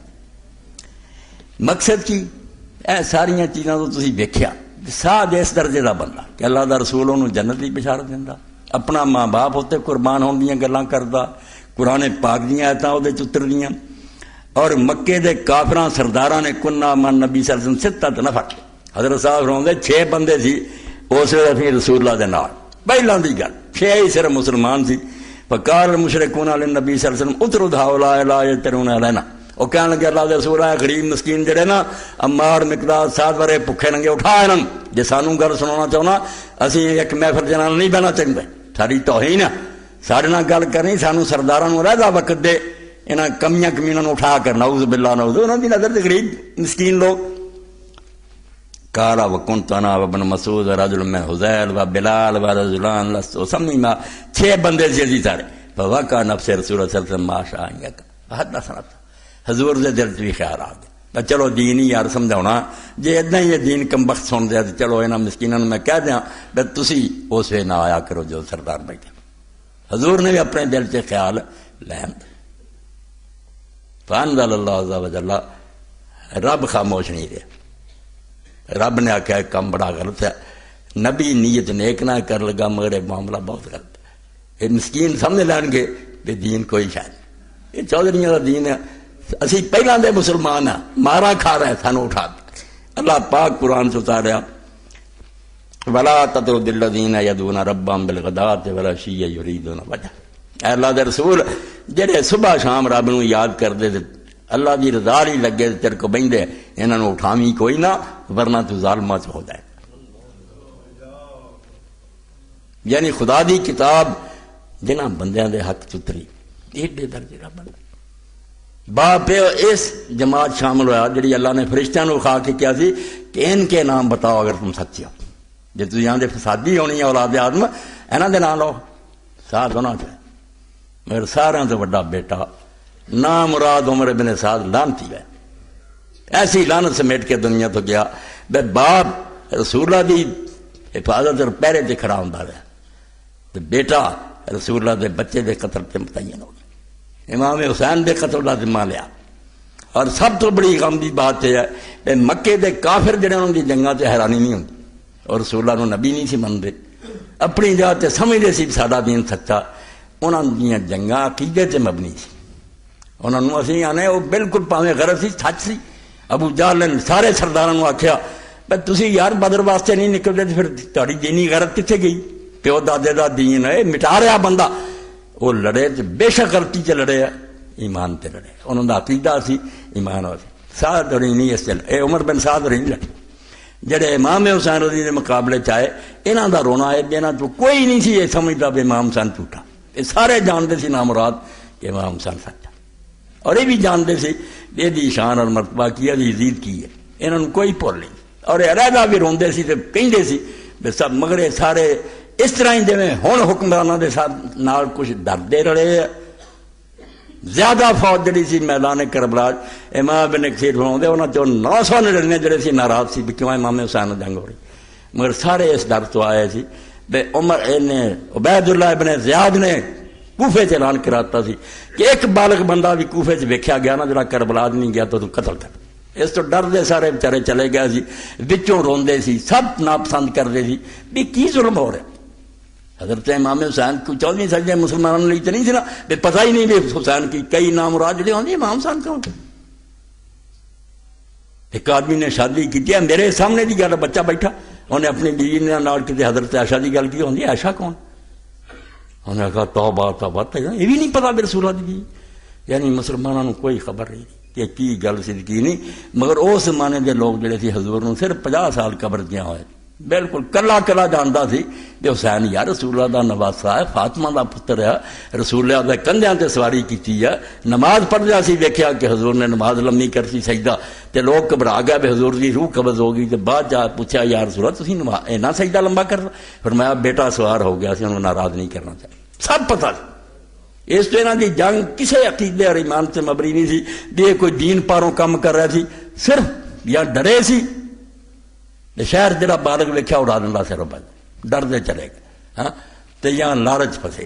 مقصد کی اے ساریاں چیزاں تو تسی ویکھیا، ساتھ اس درجے دا بندہ کہ اللہ دا رسول انہوں جنت دی بشارت دیندا، اپنا ماں باپ ہوتے قربان ہون دیاں گلاں کردا، قرآن پاک دیاں آیتاں اودے چ اتر دیاں، اور مکے دے کافراں سرداراں نے کنا من نبی صلی اللہ علیہ وسلم ستۃ نفر، حضرت صاحب فرماندے 6 بندے سی اس ویلے اسی رسول اللہ دے نال، پہلاں دی گل 6 ہی صرف مسلمان سی، فقال المشرکون للنبی صلی اللہ علیہ وسلم اطرد هؤلاء لا یترون علینا، وہ کہنے لگے اللہ دے رسول ہے غریب مسکین جڑے نا عمار مقداد ساتھ بارے بھکھے ننگے اٹھا انہاں، جے سانوں گل سنانا چاہنا اسی ایک محفل دے نال نہیں بہنا چاہندے، ساری توہین ہے، سارے نال گل کرنی، سانوں سرداراں نوں رہدا وقت دے، انہاں کمیاں کمیناں نوں اٹھا کر نعوذ باللہ نعوذ، انہاں دی نظر تے غریب مسکین لوگ۔ قال وكنت انا وابن مسعود رجل من حذیل وبلال ورجلان لست اسمع، 6 بندے سی سارے، فوقع نفس رسول اللہ صلی اللہ علیہ وسلم ما شاء ان حدثنا، حضور دے دل بھی خیال آ گیا، چلو دین ہی یار سمجھاؤنا، جے ادنا ہی دین کم بخت سن دیا تو چلو انہاں مسکیناں میں کہہ دیاں بے تسی اس وے نہ آیا کرو جو سردار بیٹھے۔ حضور نے بھی اپنے دل سے خیال لین، فانزل اللہ عز و جل، رب خاموش نہیں رہا، رب نے آخیا کام بڑا غلط ہے، نبی نیت نیک نہ کر لگا مگر معاملہ بہت غلط ہے، یہ مسکین سمجھ لین گے کہ دین کوئی شاید، یہ چودھریوں کا دین ہے، اسی پہلے دے مسلمان ہیں، مارا کھا رہے ہیں، سانو اٹھا دیا۔ اللہ پاک قرآن سے اتاریا ولا تطرد الذین یدعون ربهم بالغداۃ والعشی یریدون وجہ، اے اللہ دے رسول جڑے صبح شام رب نو یاد کردے تے اللہ دی رضا ہی لگے تیرے کو بہندے، انہاں نو اٹھاویں کوئی نہ ورنہ تو ظالماں چ ہو جائے۔ یعنی خدا دی کتاب جنہاں بندیاں دے حق چتری ایڈے درجے دا بندہ، باپ اس جماعت شامل ہوا جڑی اللہ نے فرشتیاں نو کھا کے کیا سی کہ ان کے نام بتاؤ اگر تم سچے ہو، جے تسی یہاں دے فسادی ہونی ہے اولاد آدم انہاں دے نام لو، ساتھ ہونا چاہیے، مگر سارے تو بڑا بیٹا نام مراد عمر بن سعد لعنتی ہے، ایسی لعنت سمیٹ کے دنیا تو گیا، بے باپ رسول اللہ دی حفاظت اور پہرے تے کھڑا ہوندا رہا، تے بیٹا رسول اللہ دے بچے دے قتل تے متعین ہو گیا، امام حسین دے قتل دا ذمہ لیا، اور سب تو بڑی غم دی بات ہے کہ مکے دے کافر جڑے انہاں دی جنگاں تے حیرانی نہیں ہوندی، اور رسول اللہ نو نبی نہیں سی مندے، اپنی جگہ تے سمجھدے سی ساڈا دین سچا، انہاں دیاں جنگاں عقیدے تے مبنی سی، انہاں نو اسی آنے وہ بالکل پاویں غلط سی سچ سی۔ ابو جہل نے سارے سرداراں نو آکھیا بھئی تسی یار بدر واسطے نہیں نکلدے تے پھر تہاڈی دینی غیرت کتھے گئی، پیو دادے دا دین ہے مٹا رہا بندہ، وہ لڑے تے بے شک غلطی تے لڑے، ایمان تے لڑے، انہاں دا عقیدہ سی ایمان ہو سی، سعد ہوری نہیں اس اے عمر بن سعد ہوری نہیں لڑے، جڑے امام حسین رضی دے مقابلے چاہے انہاں دا رونا ہے، انہاں تو کوئی نہیں سی یہ سمجھدا بھی امام حسین جھوٹا، یہ سارے جانتے سی نامراد کہ امام حسین سچا، اور یہ بھی جانتے سی یہ دی شان اور مرتبہ کی ہے، عزیز کی ہے، انہاں نوں کوئی بھول نہیں، اور علیحدہ بھی روندے سی تے کہندے سی بے سب، مگر یہ سارے اس طرح ہی جویں ہن حکمراناں دے ساتھ نال کچھ ڈردے رہے، زیادہ فوج جڑی سی میدان کربلا، امام بن کثیر فرماندے انہاں چوں 999 جڑے سی ناراض سی بھی کیوں امام حسین جنگ ہو رہی، مگر سارے اس ڈر تو آئے سی بے عمر نے عبید اللہ ابن زیاد نے کوفے چ اعلان کراتا سی کہ ایک بالغ بندہ بھی کوفے چ ویکھیا گیا نا جڑا کربلا نہیں گیا تو قتل کر. اس تو ڈردے سارے بیچارے چلے گئے سی, وچوں روندے سی, سب ناپسند کرتے سی بھی کی ظلم ہو رہا. حضرت امام حسین کو 14 سجدے مسلمانوں نے تو نہیں سی نا, پتہ ہی نہیں بھی حسین کی کئی نام مراد جڑے ہوندے امام حسین کون. ایک آدمی نے شادی کی ہے میرے سامنے دی گل, بچہ بیٹھا انہیں اپنی بیوی نے نال کتے حضرت عائشہ دی گل کی ہوندی, عائشہ کون؟ انہیں کہا توبہ توبہ, یہ بھی نہیں پتا بھی رسول اللہ دی. یعنی مسلمانوں کو کوئی خبر نہیں کہ کی گل صدقی نہیں. مگر اس زمانے دے لوگ جڑے سی حضور نو صرف 50 سال قبر دیا ہوئے, بالکل کلا کلا جانتا سی کہ حسین یا رسول اللہ دا نواسا ہے, فاطمہ دا پتر ہے, رسول اللہ دے کندھیاں تے سواری کیتی ہے. نماز پڑھدا سی, ویکھیا کہ حضور نے نماز لمبی کرتی سجدہ, تے لوگ گھبرا گئے بھی حضور دی روح قبض ہو گئی. تے بعد جا پوچھا یا رسول اللہ تسی اینا سجدہ لمبا کر, فرمایا بیٹا سوار ہو گیا سی, انہوں ناراض نہیں کرنا چاہیے. سب پتہ سی. اس تو انہاں دی جنگ کسے عقیدے اور ایمان سے مبنی نہیں سی بھی یہ کوئی دین پاروں کام کر رہا سی, صرف یا ڈرے سی. شہر جڑا بالغ ویکھیا اڑا دیندا سر بند, ڈردے چلے گئے. ہاں تے یا لالچ پھسے,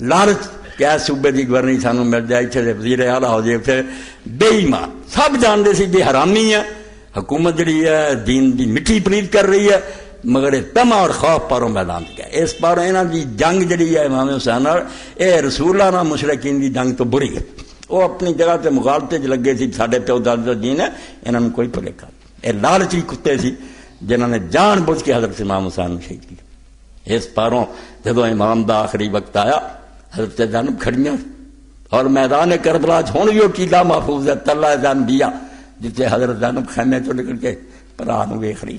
لالچ کیا صوبے دی گورنری سانوں مل جائے, اتنے وزیر اعلیٰ ہو جائے, پھر بے ایمان. سب جانتے سی بھی حرامی ہے حکومت جڑی ہے, دین دی مٹی پلیت کر رہی ہے, مگر تما اور خوف پاروں میدان گیا. اس پاروں انہاں دی جنگ جڑی ہے امام حسین اور اے رسول اللہ نہ مشرکین دی جنگ تو بری ہے. وہ اپنی جگہ تے مغالطے چ لگے سی, ساڈے پیو دادا دین ہے, انہاں نوں کوئی بھلیکا. اے لالچی کتے سی جنہاں نے جان بوجھ کے حضرت امام حسین شہید کیا. اس پاروں جدو امام دا آخری وقت آیا, حضرت زینب کھڑیاں اور میدان کربلا ہن بھی وہ قلعہ محفوظ ہے تلہ زینبیہ, جتنے حضرت زینب خیمے چوں نکل کے بھرا نوں ویکھ رہی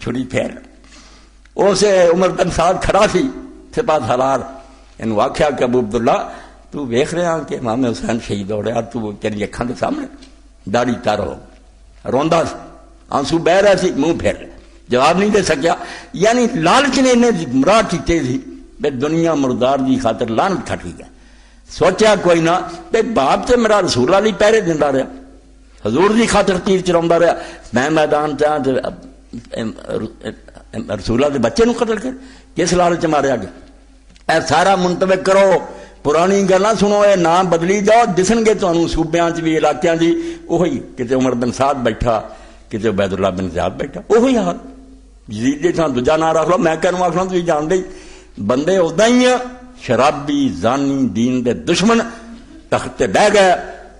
چھری پھیر. اسے عمر بن سعد کھڑا سی سپاہ سالار, انہوں آخیا کہ ابو عبداللہ تو ویکھ رہا کہ امام حسین شہید ہو رہا, تو تیری اکھاں دے سامنے داڑھی تر ہو, روندا سی, آنسو بہ رہا سی, منہ پھیر رہا, جواب نہیں دے سکیا. یعنی لالچ نے انہیں گمراہ کیتے سی بے دنیا مردار دی خاطر لعنت کھٹ گیا. سوچیا کوئی نہ بے باپ تے میرا رسول اللہ علی پہرے دیندا رہا, حضور دی خاطر تیر چلاوندا رہا, میں میدان چاہ رسول اللہ دے بچے نو قتل کر کس لالچ ماریا گیا. اے سارا منتبک کرو, پرانی گلاں سنو, اے نام بدلی جاؤ, دسن گے تانوں صوبیاں چ بھی علاقیاں دی وہی, کتے عمر بن سعد بیٹھا, کتے عبید اللہ بن زیاد بیٹھا, وہی حال. یزید دے تھاں دوجا نام رکھ لو, میں کہنوں آکھنا تسی جان دے بندے ادا ہی ہیں, شرابی زانی دین دے دشمن تخت تے بہ گئے,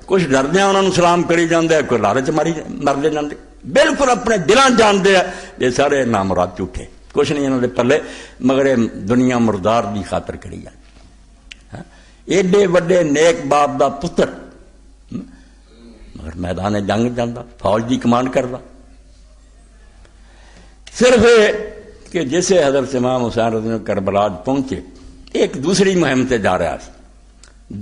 کچھ ڈردیاں انہوں نے سلام کری جاندے, کوئی لالچ ماری مرتے جاندے, بالکل اپنے دلاں جانتے ہیں یہ سارے نامراد جھوٹے, کچھ نہیں انہوں نے پلے, مگر دنیا مردار دی خاطر کری جائے. ایڈے وڈے نیک باپ دا پتر مگر میدان جنگ جاندہ, فوج دی کمانڈ کردا. صرف کہ جسے حضرت امام حسین رضی اللہ عنہ کربلا پہنچے, ایک دوسری مہم تے جا رہا سی.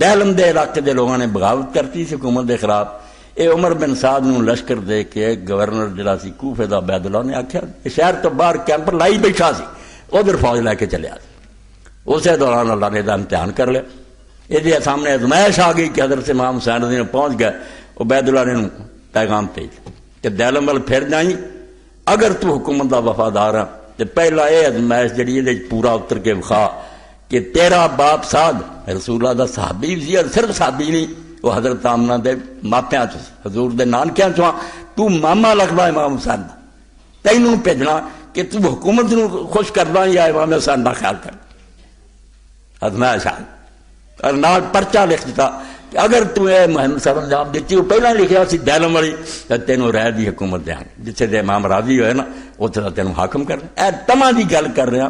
دہلم دے علاقے دے لوگوں نے بغاوت کرتی سی حکومت دے خلاف. اے عمر بن سعد نو لشکر دے کے گورنر جڑا سی کوفے دا عبید اللہ نے آکھیا شہر تو باہر کیمپ لائی بیٹھا سی, ادھر فوج لے کے چلیا سی. اسی دوران اللہ نے دا امتحان کر لیا. یہ سامنے ازمائش آ گئی کہ حضرت امام حسین رضی اللہ عنہ پہنچ گئے. عبید اللہ نے پیغام بھیج کہ دہلم وال پھر جائیں, اگر تو حکومت دا وفادار ہے تو پہلا یہ ازمائش جڑی یہ پورا اتر کے وکھا کہ تیرا باپ سعد رسول اللہ دا صحابی بھی, اور صرف صحابی نہیں, وہ حضرت آمنہ دے ماپیاں چ حضور دے نانکیاں چ, تو ماما لگدا امام حسین دا, تینوں بھیجنا کہ تو حکومت نو خوش کردا یا امام حسین دا خیال کر. ازمائش آ اور نال پرچہ لکھ دیتا کہ اگر تو اے مہم سر انجام دیتی, وہ پہلا لکھیا سی دہلم والی, تینوں رہ دی حکومت دیں گے, جتھے دے امام راضی ہوئے نا اتنے دا تینوں حاکم کر. اے تمام دی گل کر رہا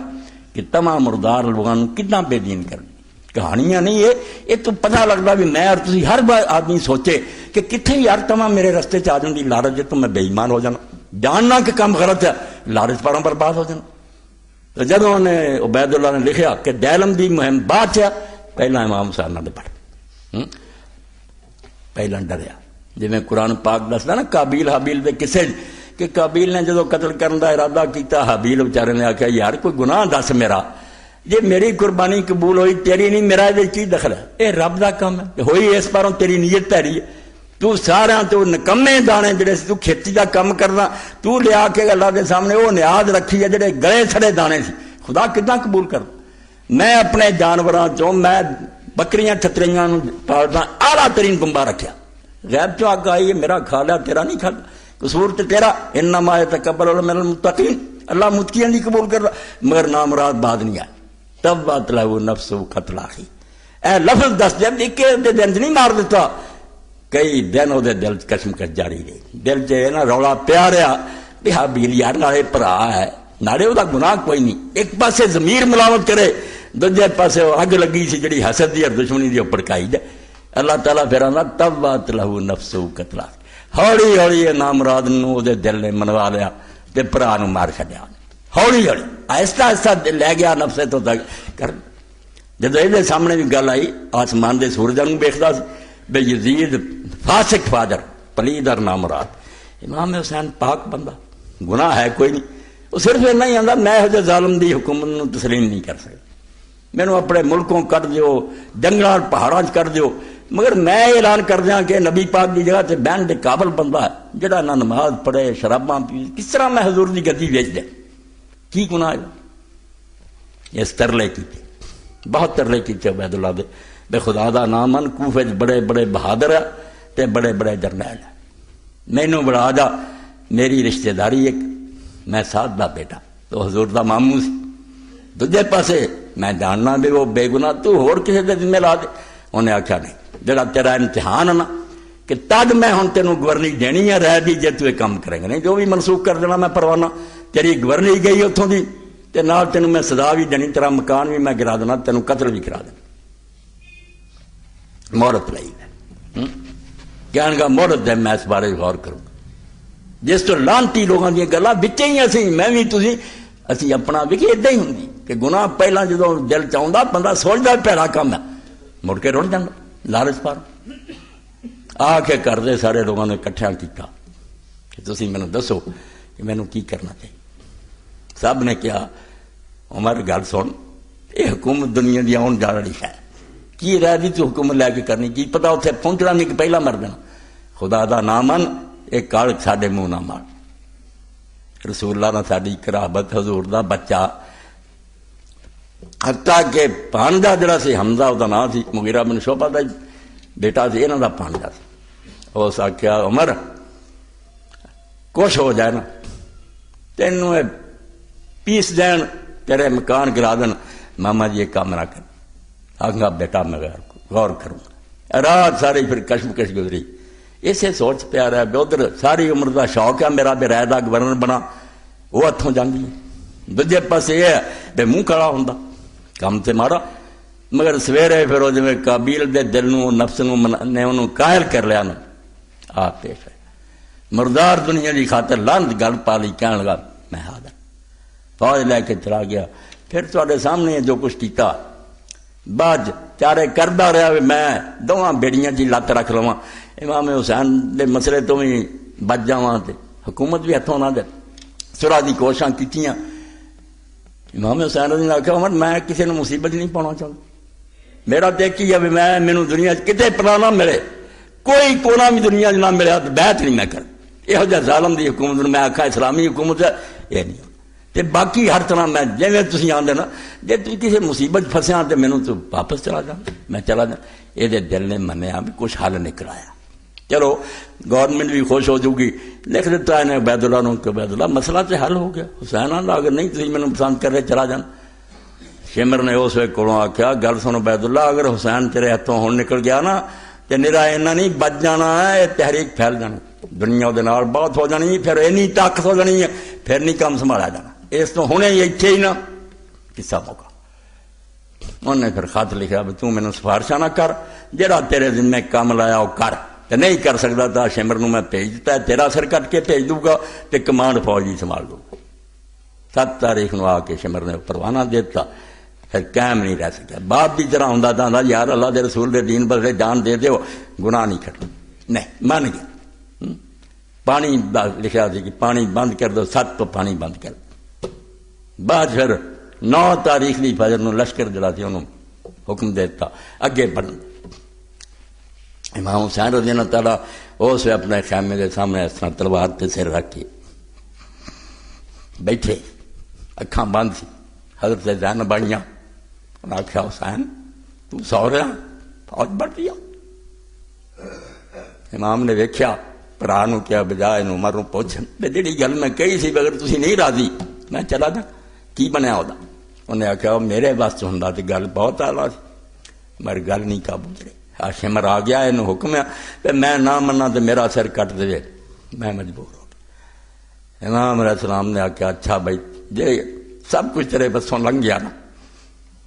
کہ تمام مردار لوگوں کتنا بے دین کرنی. کہانیاں نہیں ہے, یہ تو پتہ لگتا بھی میں اور تسی ہر بار آدمی سوچے کہ کتنے یار تمام میرے رستے چ آ جاندی لالچ, تو میں بے ایمان ہو جانا, جاننا کہ کم غلط ہے, لالچ پاروں برباد ہو جانا. تو جب انہوں نے عبید اللہ نے لکھیا کہ دہلم دی مہم بعد چ, پہلا امام حسین دے پڑھ پہلا ڈریا. جی میں قرآن پاک دسدا نا قابیل حابیل دے کسے, کہ قابیل نے جدو قتل کرنے کا ارادہ کیتا, حابیل بیچارے نے آخیا یار کوئی گناہ دس میرا, جی میری قربانی قبول ہوئی تیری نہیں, میرا یہ کی دخل ہے, یہ رب دا کام ہے, ہوئی اس پاروں تیری نیت پیری ہے. تو سارے تو نکمے دانے جڑے تو کھیتی دا کام کرنا, تو لیا کے اللہ کے سامنے وہ نیاز رکھی ہے جڑے گلے سڑے دانے سی, خدا کتنا قبول کرتا. میں اپنے جانوراں چوں میں بکریاں چھتریاں پالدا اعلیٰ ترین کنبا رکھیا. غیب چوں آگ آئی میرا کھا لیا تیرا نہیں کھا. قصور تے تیرا انما یتقبل اللہ من المتقین، اللہ متقین دی قبول کر رہا، مگر نامراد بعد نہیں آئے. تبت لہ نفسہ قتل اخی، اے لفظ دس جب ایک دن نہیں مار دیتا، کئی دن وہ دل کشمکش جاری رہی. دل چ نا رولا پیا رہا بھی حابیل یار نالے بھرا ہے، نالے وہ گناہ کوئی نہیں. ایک پاسے ضمیر ملاوت کرے، دوجے پاسے اگ لگی سی جڑی حسد دی اور دشمنی دی پڑکائی جائے. اللہ تعالیٰ پھر آندا تبت لہ نفسہ قتل اخی. ہولی ہولی نامراد نو دے دل نے منوا لیا تے بھرا نو مار چھڈیا. ہولی ہولی آہستہ آہستہ لے گیا نفسے تو تک کر. جدو یہ سامنے بھی گل آئی آسمان دے سورجاں نو ویکھدا سی بے یزید فاسق فاجر پلید اور نامراد. امام حسین پاک بندہ، گناہ ہے کوئی نہیں. وہ صرف اتنا ہی آندا میں یہ ظالم دی حکومت نو تسلیم نہیں کر سکتا. مینوں اپنے ملکوں کر دیو، جنگلاں پہاڑاں کر دیو، مگر میں اعلان کر دیا کہ نبی پاک کی جگہ سے بہن دے قابل بندہ ہے جڑا نہ نماز پڑھے شراباں پی، کس طرح میں حضور دی گدی ویچ دے؟ کی گناہ ہے؟ اس ترلے کیتے، بہت ترلے کیتے عبید اللہ دے. بے خدا دا نام من کوفے بڑے بڑے بہادر ہے تے بڑے بڑے جرنیل ہے. مینوں بڑا جا میری رشتہ داری ایک، میں سعد دا بیٹا تو حضور دا ماموں سی. دوجے پاسے میں جاننا بھی وہ بے گناہ، تو ہور کسے دے ذمہ لا دے. انہیں آخیا نہیں، جڑا تیرا امتحان ہے نا کہ تد میں ہوں تینوں گورنی دینی ہے، رہ دی جے تو یہ کام کریں گے، نہیں جو بھی منسوخ کر دینا میں پروانہ. تیری گورنی گئی اتوں دی تے نال تینوں میں سزا بھی دینی، تیرا مکان بھی میں گرا دینا، تینوں قتل بھی کرا دینا. مہرت لائی ہے، کہنے گا مہرت دے، میں اس بارے غور کروں گا. جس تو لانتی لوگوں دیا گلاں بچے ہی اسی میں بھی تسی اسی اپنا ویکھی اداں ہی ہوندی کہ گناہ پہلاں جدوں دل چاہندا بندہ سوچدا پیڑا کام ہے، مڑ کے رڑ جانا لالچ پار. آ کے کردے سارے لوگوں نے کٹھا کیتا کہ تسی مینوں دسو کہ مینوں کی کرنا چاہیے. سب نے کہا عمر گل سن، یہ حکومت دنیا دی آن جا رہی ہے، کی رہ دی تو حکومت لے کے کرنی، کی پتا اتنے پہنچنا نہیں کہ پہلا مر دینا. خدا دا نام من ایک کال ساڈے منہ نہ مار. رسول اللہ نے ساری قرابت حضور دا بچہ حتیٰ کہ پانجا جڑا سی حمزہ وہ نام سی، مغیرہ بن شعبہ دا بیٹا سی، یہاں دا پانجا سی. اس آخیا عمر کچھ ہو جائے نا تینوں پیس دین، تیرے مکان گرا دین، ماما جی یہ کام نہ کر. آگا بیٹا میں غور کروں گا. رات ساری پھر کشمکش گزری، اسے سوچ پیا رہا بھی ادھر ساری عمر دا شوق ہے میرا بھی رائے دا گورنر بنا، وہ ہاتھوں جاندی ہے. دوجے پاسے یہ ہے بھی منہ کھڑا ہوندا کام سے مارا. مگر سویرے پھر وہ جی قابیل دے دل نو نفس نو نے انہوں قائل کر لیا نا آ پیش ہے. مردار دنیا دی خاطر لانت گل پا لی، کہنے لگا میں حاضر. فوج لے کے چلا گیا. پھر تواڈے سامنے جو کچھ کیتا بعد چارے کردا رہا میں دونوں بیڑیاں جی لت رکھ لواں، امام حسین دے مسئلے تو بھی بچ جاواں تے حکومت بھی ہتھوں نہ دے. سرا دی کوششاں کیتیاں. امام حسین نے آخیا عمر میں کسی نے مصیبت نہیں پاؤنا چاہتا، میرا دیکھ کی ہے میں مینوں دنیا کتے پناہ نہ ملے، کوئی کونا بھی دنیا نہ ملیا تو بیعت نہیں میں کر. یہو جہ ظالم دی حکومت میں آخا اسلامی حکومت ہے یہ نہیں. تے باقی ہر طرح میں جیویں تسی آندے نا جے تسی کسی مصیبت پھسیا تے مینوں تو واپس چلا جا، میں چلا جا. یہ دل نے منیا بھی کچھ حل نکل آیا. چلو گورنمنٹ بھی خوش ہو جائے گی، لکھ دیتا ہے عبید اللہ نو کہ عبید اللہ مسئلہ تو حل ہو گیا. حسین آندا اگر نہیں تسی مینوں پسند کر رہے چلا جانا. شمر نے اس وقت کولوں آخیا گل سن عبید اللہ، اگر حسین تیرے ہاتھوں ہن نکل گیا نا تے نرا اینا نہیں بچ جانا ہے، یہ تحریک پھیل جانی، دنیا دے نال بہت ہو جانی، پھر اینی طاقت ہو جانی ہے، پھر نہیں کام سنبھالا جانا. اس تو ہنے ہی اتنے ہی نا کسا موقع. انہوں نے پھر خط لکھا بھی تو مینوں سفارشاں نہ کر، جہاں تیرے ذمے کام لایا وہ کر، تے نہیں کر سکتا تو شمر نو میں بھیج دیتا ہے، تیرا سر کٹ کے بھیج دوں گا تے کمانڈ فوج ہی سنبھال دوں گا. 7 تاریخ نو آ کے شمر نے پروانہ دیتا، پھر قائم نہیں رہ سکیا. باپ بھی طرح ہوندا تھا یار اللہ دے رسول دے دین بدلے جان دے دیو، گناہ نہیں کھٹنا. نہیں مان گیا. پانی لکھا سی کہ پانی بند کر دو، 7 تو پانی بند کر دو. بعد پھر 9 تاریخ دی فجر نو لشکر جڑا سی انہوں حکم دیتا اگے بڑھن. امام حسین رضی اللہ تعالیٰ اس اپنے خیمے کے سامنے اس طرح تلوار تے سر رکھ کے بیٹھے، اکھاں بند سی. حضرت زینب آئیاں انہیں آخیا حسین تو سو رہا فوج بڑھ دیا. امام نے ویکھیا بھرا نو کیا بجائے عمر نو پوچھن جہی گل میں کہی سی اگر تسی نہیں راضی میں چلا جا کی بنیا وہ. انہیں آخیا میرے واسطے ہوں تو گل بہت آلہ سی مگر گل نہیں قابو چڑے. شمر آ گیا یہ حکم ہے میں نہ منا تو میرا سر کٹ دے. میں مجبور ہو گیا. امام علیہ السلام نے آخیا اچھا بھائی جی سب کچھ تیرے بسوں لنگ گیا نا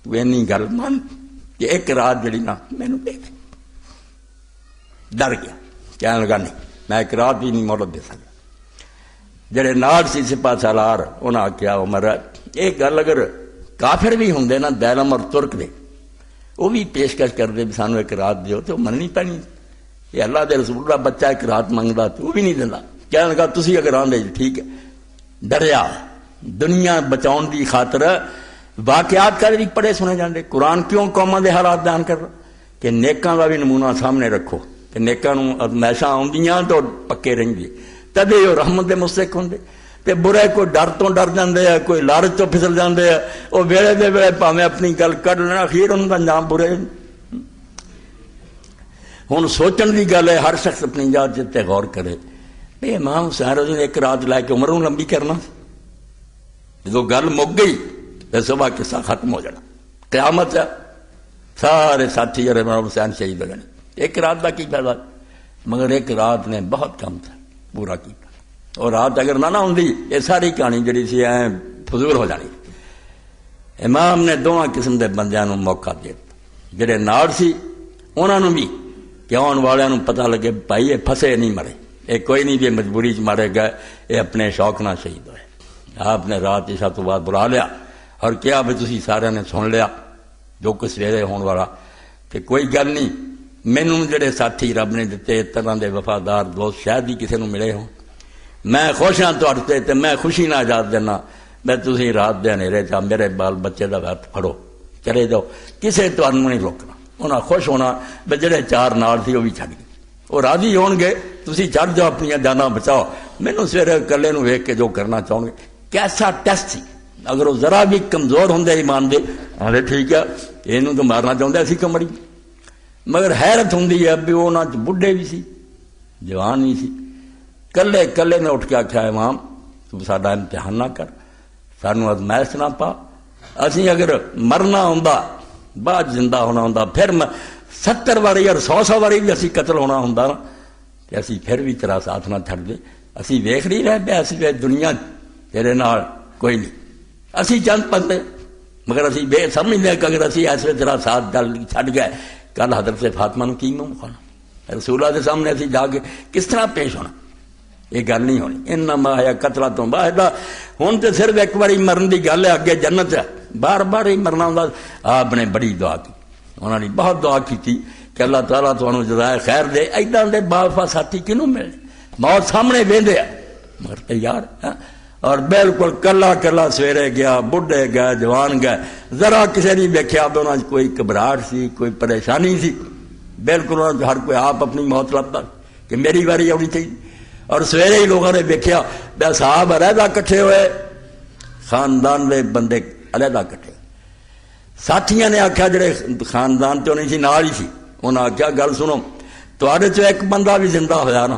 تو اینی گل من کہ ایک رات جڑی نا مینوں دے دے. ڈر گیا کہنے لگا نہیں میں ایک رات بھی نہیں مہلت دے سکتا. جڑے نال سی سپاہ سالار انہیں آخیا عمر یہ گل اگر کافر بھی ہوں نا دیلم اور ترک دے وہ بھی پیشکش کرتے بھی سانو ایک رات دیو تو مننی پینی. یہ اللہ دے رسول کا بچہ ایک رات منگتا تو وہ بھی نہیں دینا. کہنے لگا تسی اگر آندے ٹھیک ہے. ڈریا دنیا بچاؤ دی خاطر واقعات کا بھی پڑھے سنے جاندے. قرآن کیوں قوماں دے حالات بیان کر رہا کہ نیکاں کا بھی نمونہ سامنے رکھو کہ نیکاں نوں ازمائشاں آؤندیاں تو پکے رہندے تدے وہ رحمت دے مستحق ہوندے. تے برے کوئی ڈر تو ڈر جاندے ہیں کوئی لالچ تو پھسل جاندے ہیں وہ ویلے دے ویلے پاویں اپنی گل کڈ لینا اخیر انہاں دا انجام برے. ہن سوچن دی گل ہے ہر شخص اپنی ذات تے غور کرے. امام حسین رضی نے ایک رات لے کے عمر نوں لمبی کرنا جدو گل مک گئی تو صبح قصہ ختم ہو جانا. قیامت ہے سارے ساتھی اور امام حسین شہید ہو جانے. ایک رات کا کی فائدہ مگر ایک رات نے بہت کم تھا پورا کیا. اور رات اگر نہ ہوندی یہ ساری کہانی جڑی سی فضول ہو جانی. امام نے دونوں قسم کے بندیاں نوں موقع دے دتا. جڑے نال سی انہاں نوں بھی کہ آن والوں نوں پتہ لگے بھائی یہ پھسے نہیں مرے یہ کوئی نہیں بھی مجبوری چ مارے گئے یہ اپنے شوق نہ شہید ہوئے. آپ نے رات عشاء تو بعد بلا لیا اور کیا بھی تسی سارے نے سن لیا جو کچھ سویرے ہونے والا کہ کوئی گل نہیں. مینوں جڑے ساتھی رب نے دیتے طرح دے وفادار دوست شاید ہی کسی نوں ملے ہوں. میں خوش ہاں تواڈے تے میں خوشی نہ اجازت دینا میں تسی رات دے ہنیرے چ میرے بال بچے دا ہاتھ پھڑو چلے جاؤ کسے تانوں نہیں روکنا. انہاں خوش ہونا بھی جڑے چار نال سی وہ بھی چھڈ گئے وہ راضی ہون گے تسی چڑھ جاؤ اپنی جاناں بچاؤ. مینوں سویرے کلے نوں ویکھ کے جو کرنا چاہو گے کیسا ٹیسٹ سی. اگر وہ ذرا بھی کمزور ہوندے ایمان دے آندے ٹھیک ہے اینوں تو مارنا چاہندے اسی کمڑی. مگر حیرت ہوندی ہے بھی انہاں چ بڈھے بھی سی جوان بھی سی. کلے کلے نے اٹھ کے آخیا امام تو ساڈا امتحان نہ کر سانوں ازمائش نہ پا. اسی اگر مرنا ہوندا بعد زندہ ہونا ہوندا پھر 70 واری اور 100 واری بھی اسی قتل ہونا ہوندا نا کہ اسی پھر بھی تیرا ساتھ نہ چھڈ دے. اسی ویکھ نہیں رہے پے اسی دنیا تیرے نال کوئی نہیں اسی چند بندے مگر اسی بے سمجھتے کہ اگر اسی ایسے تیرا ساتھ چھڈ گئے کل حضرت فاطمہ نوں کی منہ کھانا رسول اللہ کے سامنے اسی جا کے کس طرح پیش ہونا. یہ گل نہیں ہونی. انما ہے قتلہ تو واحدہ. ہن تو صرف ایک باری مرن کی گل ہے اگے جنت ہے بار بار ہی مرنا ہوندا. آپ نے بڑی دعا کی انہوں نے بہت دعا کی تھی کہ اللہ تعالیٰ تمہیں جزائے خیر دے. ایداں دے باوفا ساتھی کنوں ملے موت سامنے ویندے مگر تیار اور بالکل کلا کلا سویرے گیا بڈھے گئے جوان گئے ذرا کسی نہیں ویکھیا بھی انہاں کوئی گھبراہٹ سی کوئی پریشانی سی. بالکل ہر کوئی آپ اپنی موت لبتا کہ میری واری آنی چاہیے. اور سویرے ہی لوگوں نے ویکھیا بے صاحب علیحدہ کٹھے ہوئے خاندان دے بندے علیحدہ کٹھے. ساتھیاں نے آخیا جڑے خاندان تو نہیں سی نال ہی سی انہاں آخیا گل سنو تواڈے چ ایک بندہ بھی زندہ ہویا نا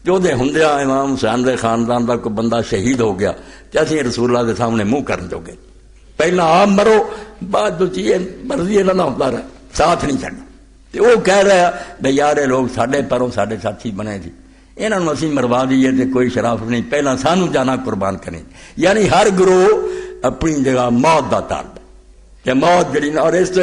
جو دے ہوندیا امام حسین دے خاندان دا کوئی بندہ شہید ہو گیا تے اسی رسول اللہ دے سامنے منہ کرن جوگے پہلا آپ مرو بعد جو چیز مرضی اللہ نہ ہوتا رہے ساتھ نہیں چھڈنا. تے وہ کہہ رہا بھئی یار یہ لوگ ساڈے پروں ساڈے ساتھی بنے جی انہوں نے اسی مروا دیے تے کوئی شرافت نہیں پہلا سانو جانا قربان کریں. یعنی ہر گروہ اپنی جگہ موت دا طالب کہ موت جڑی اور اس تو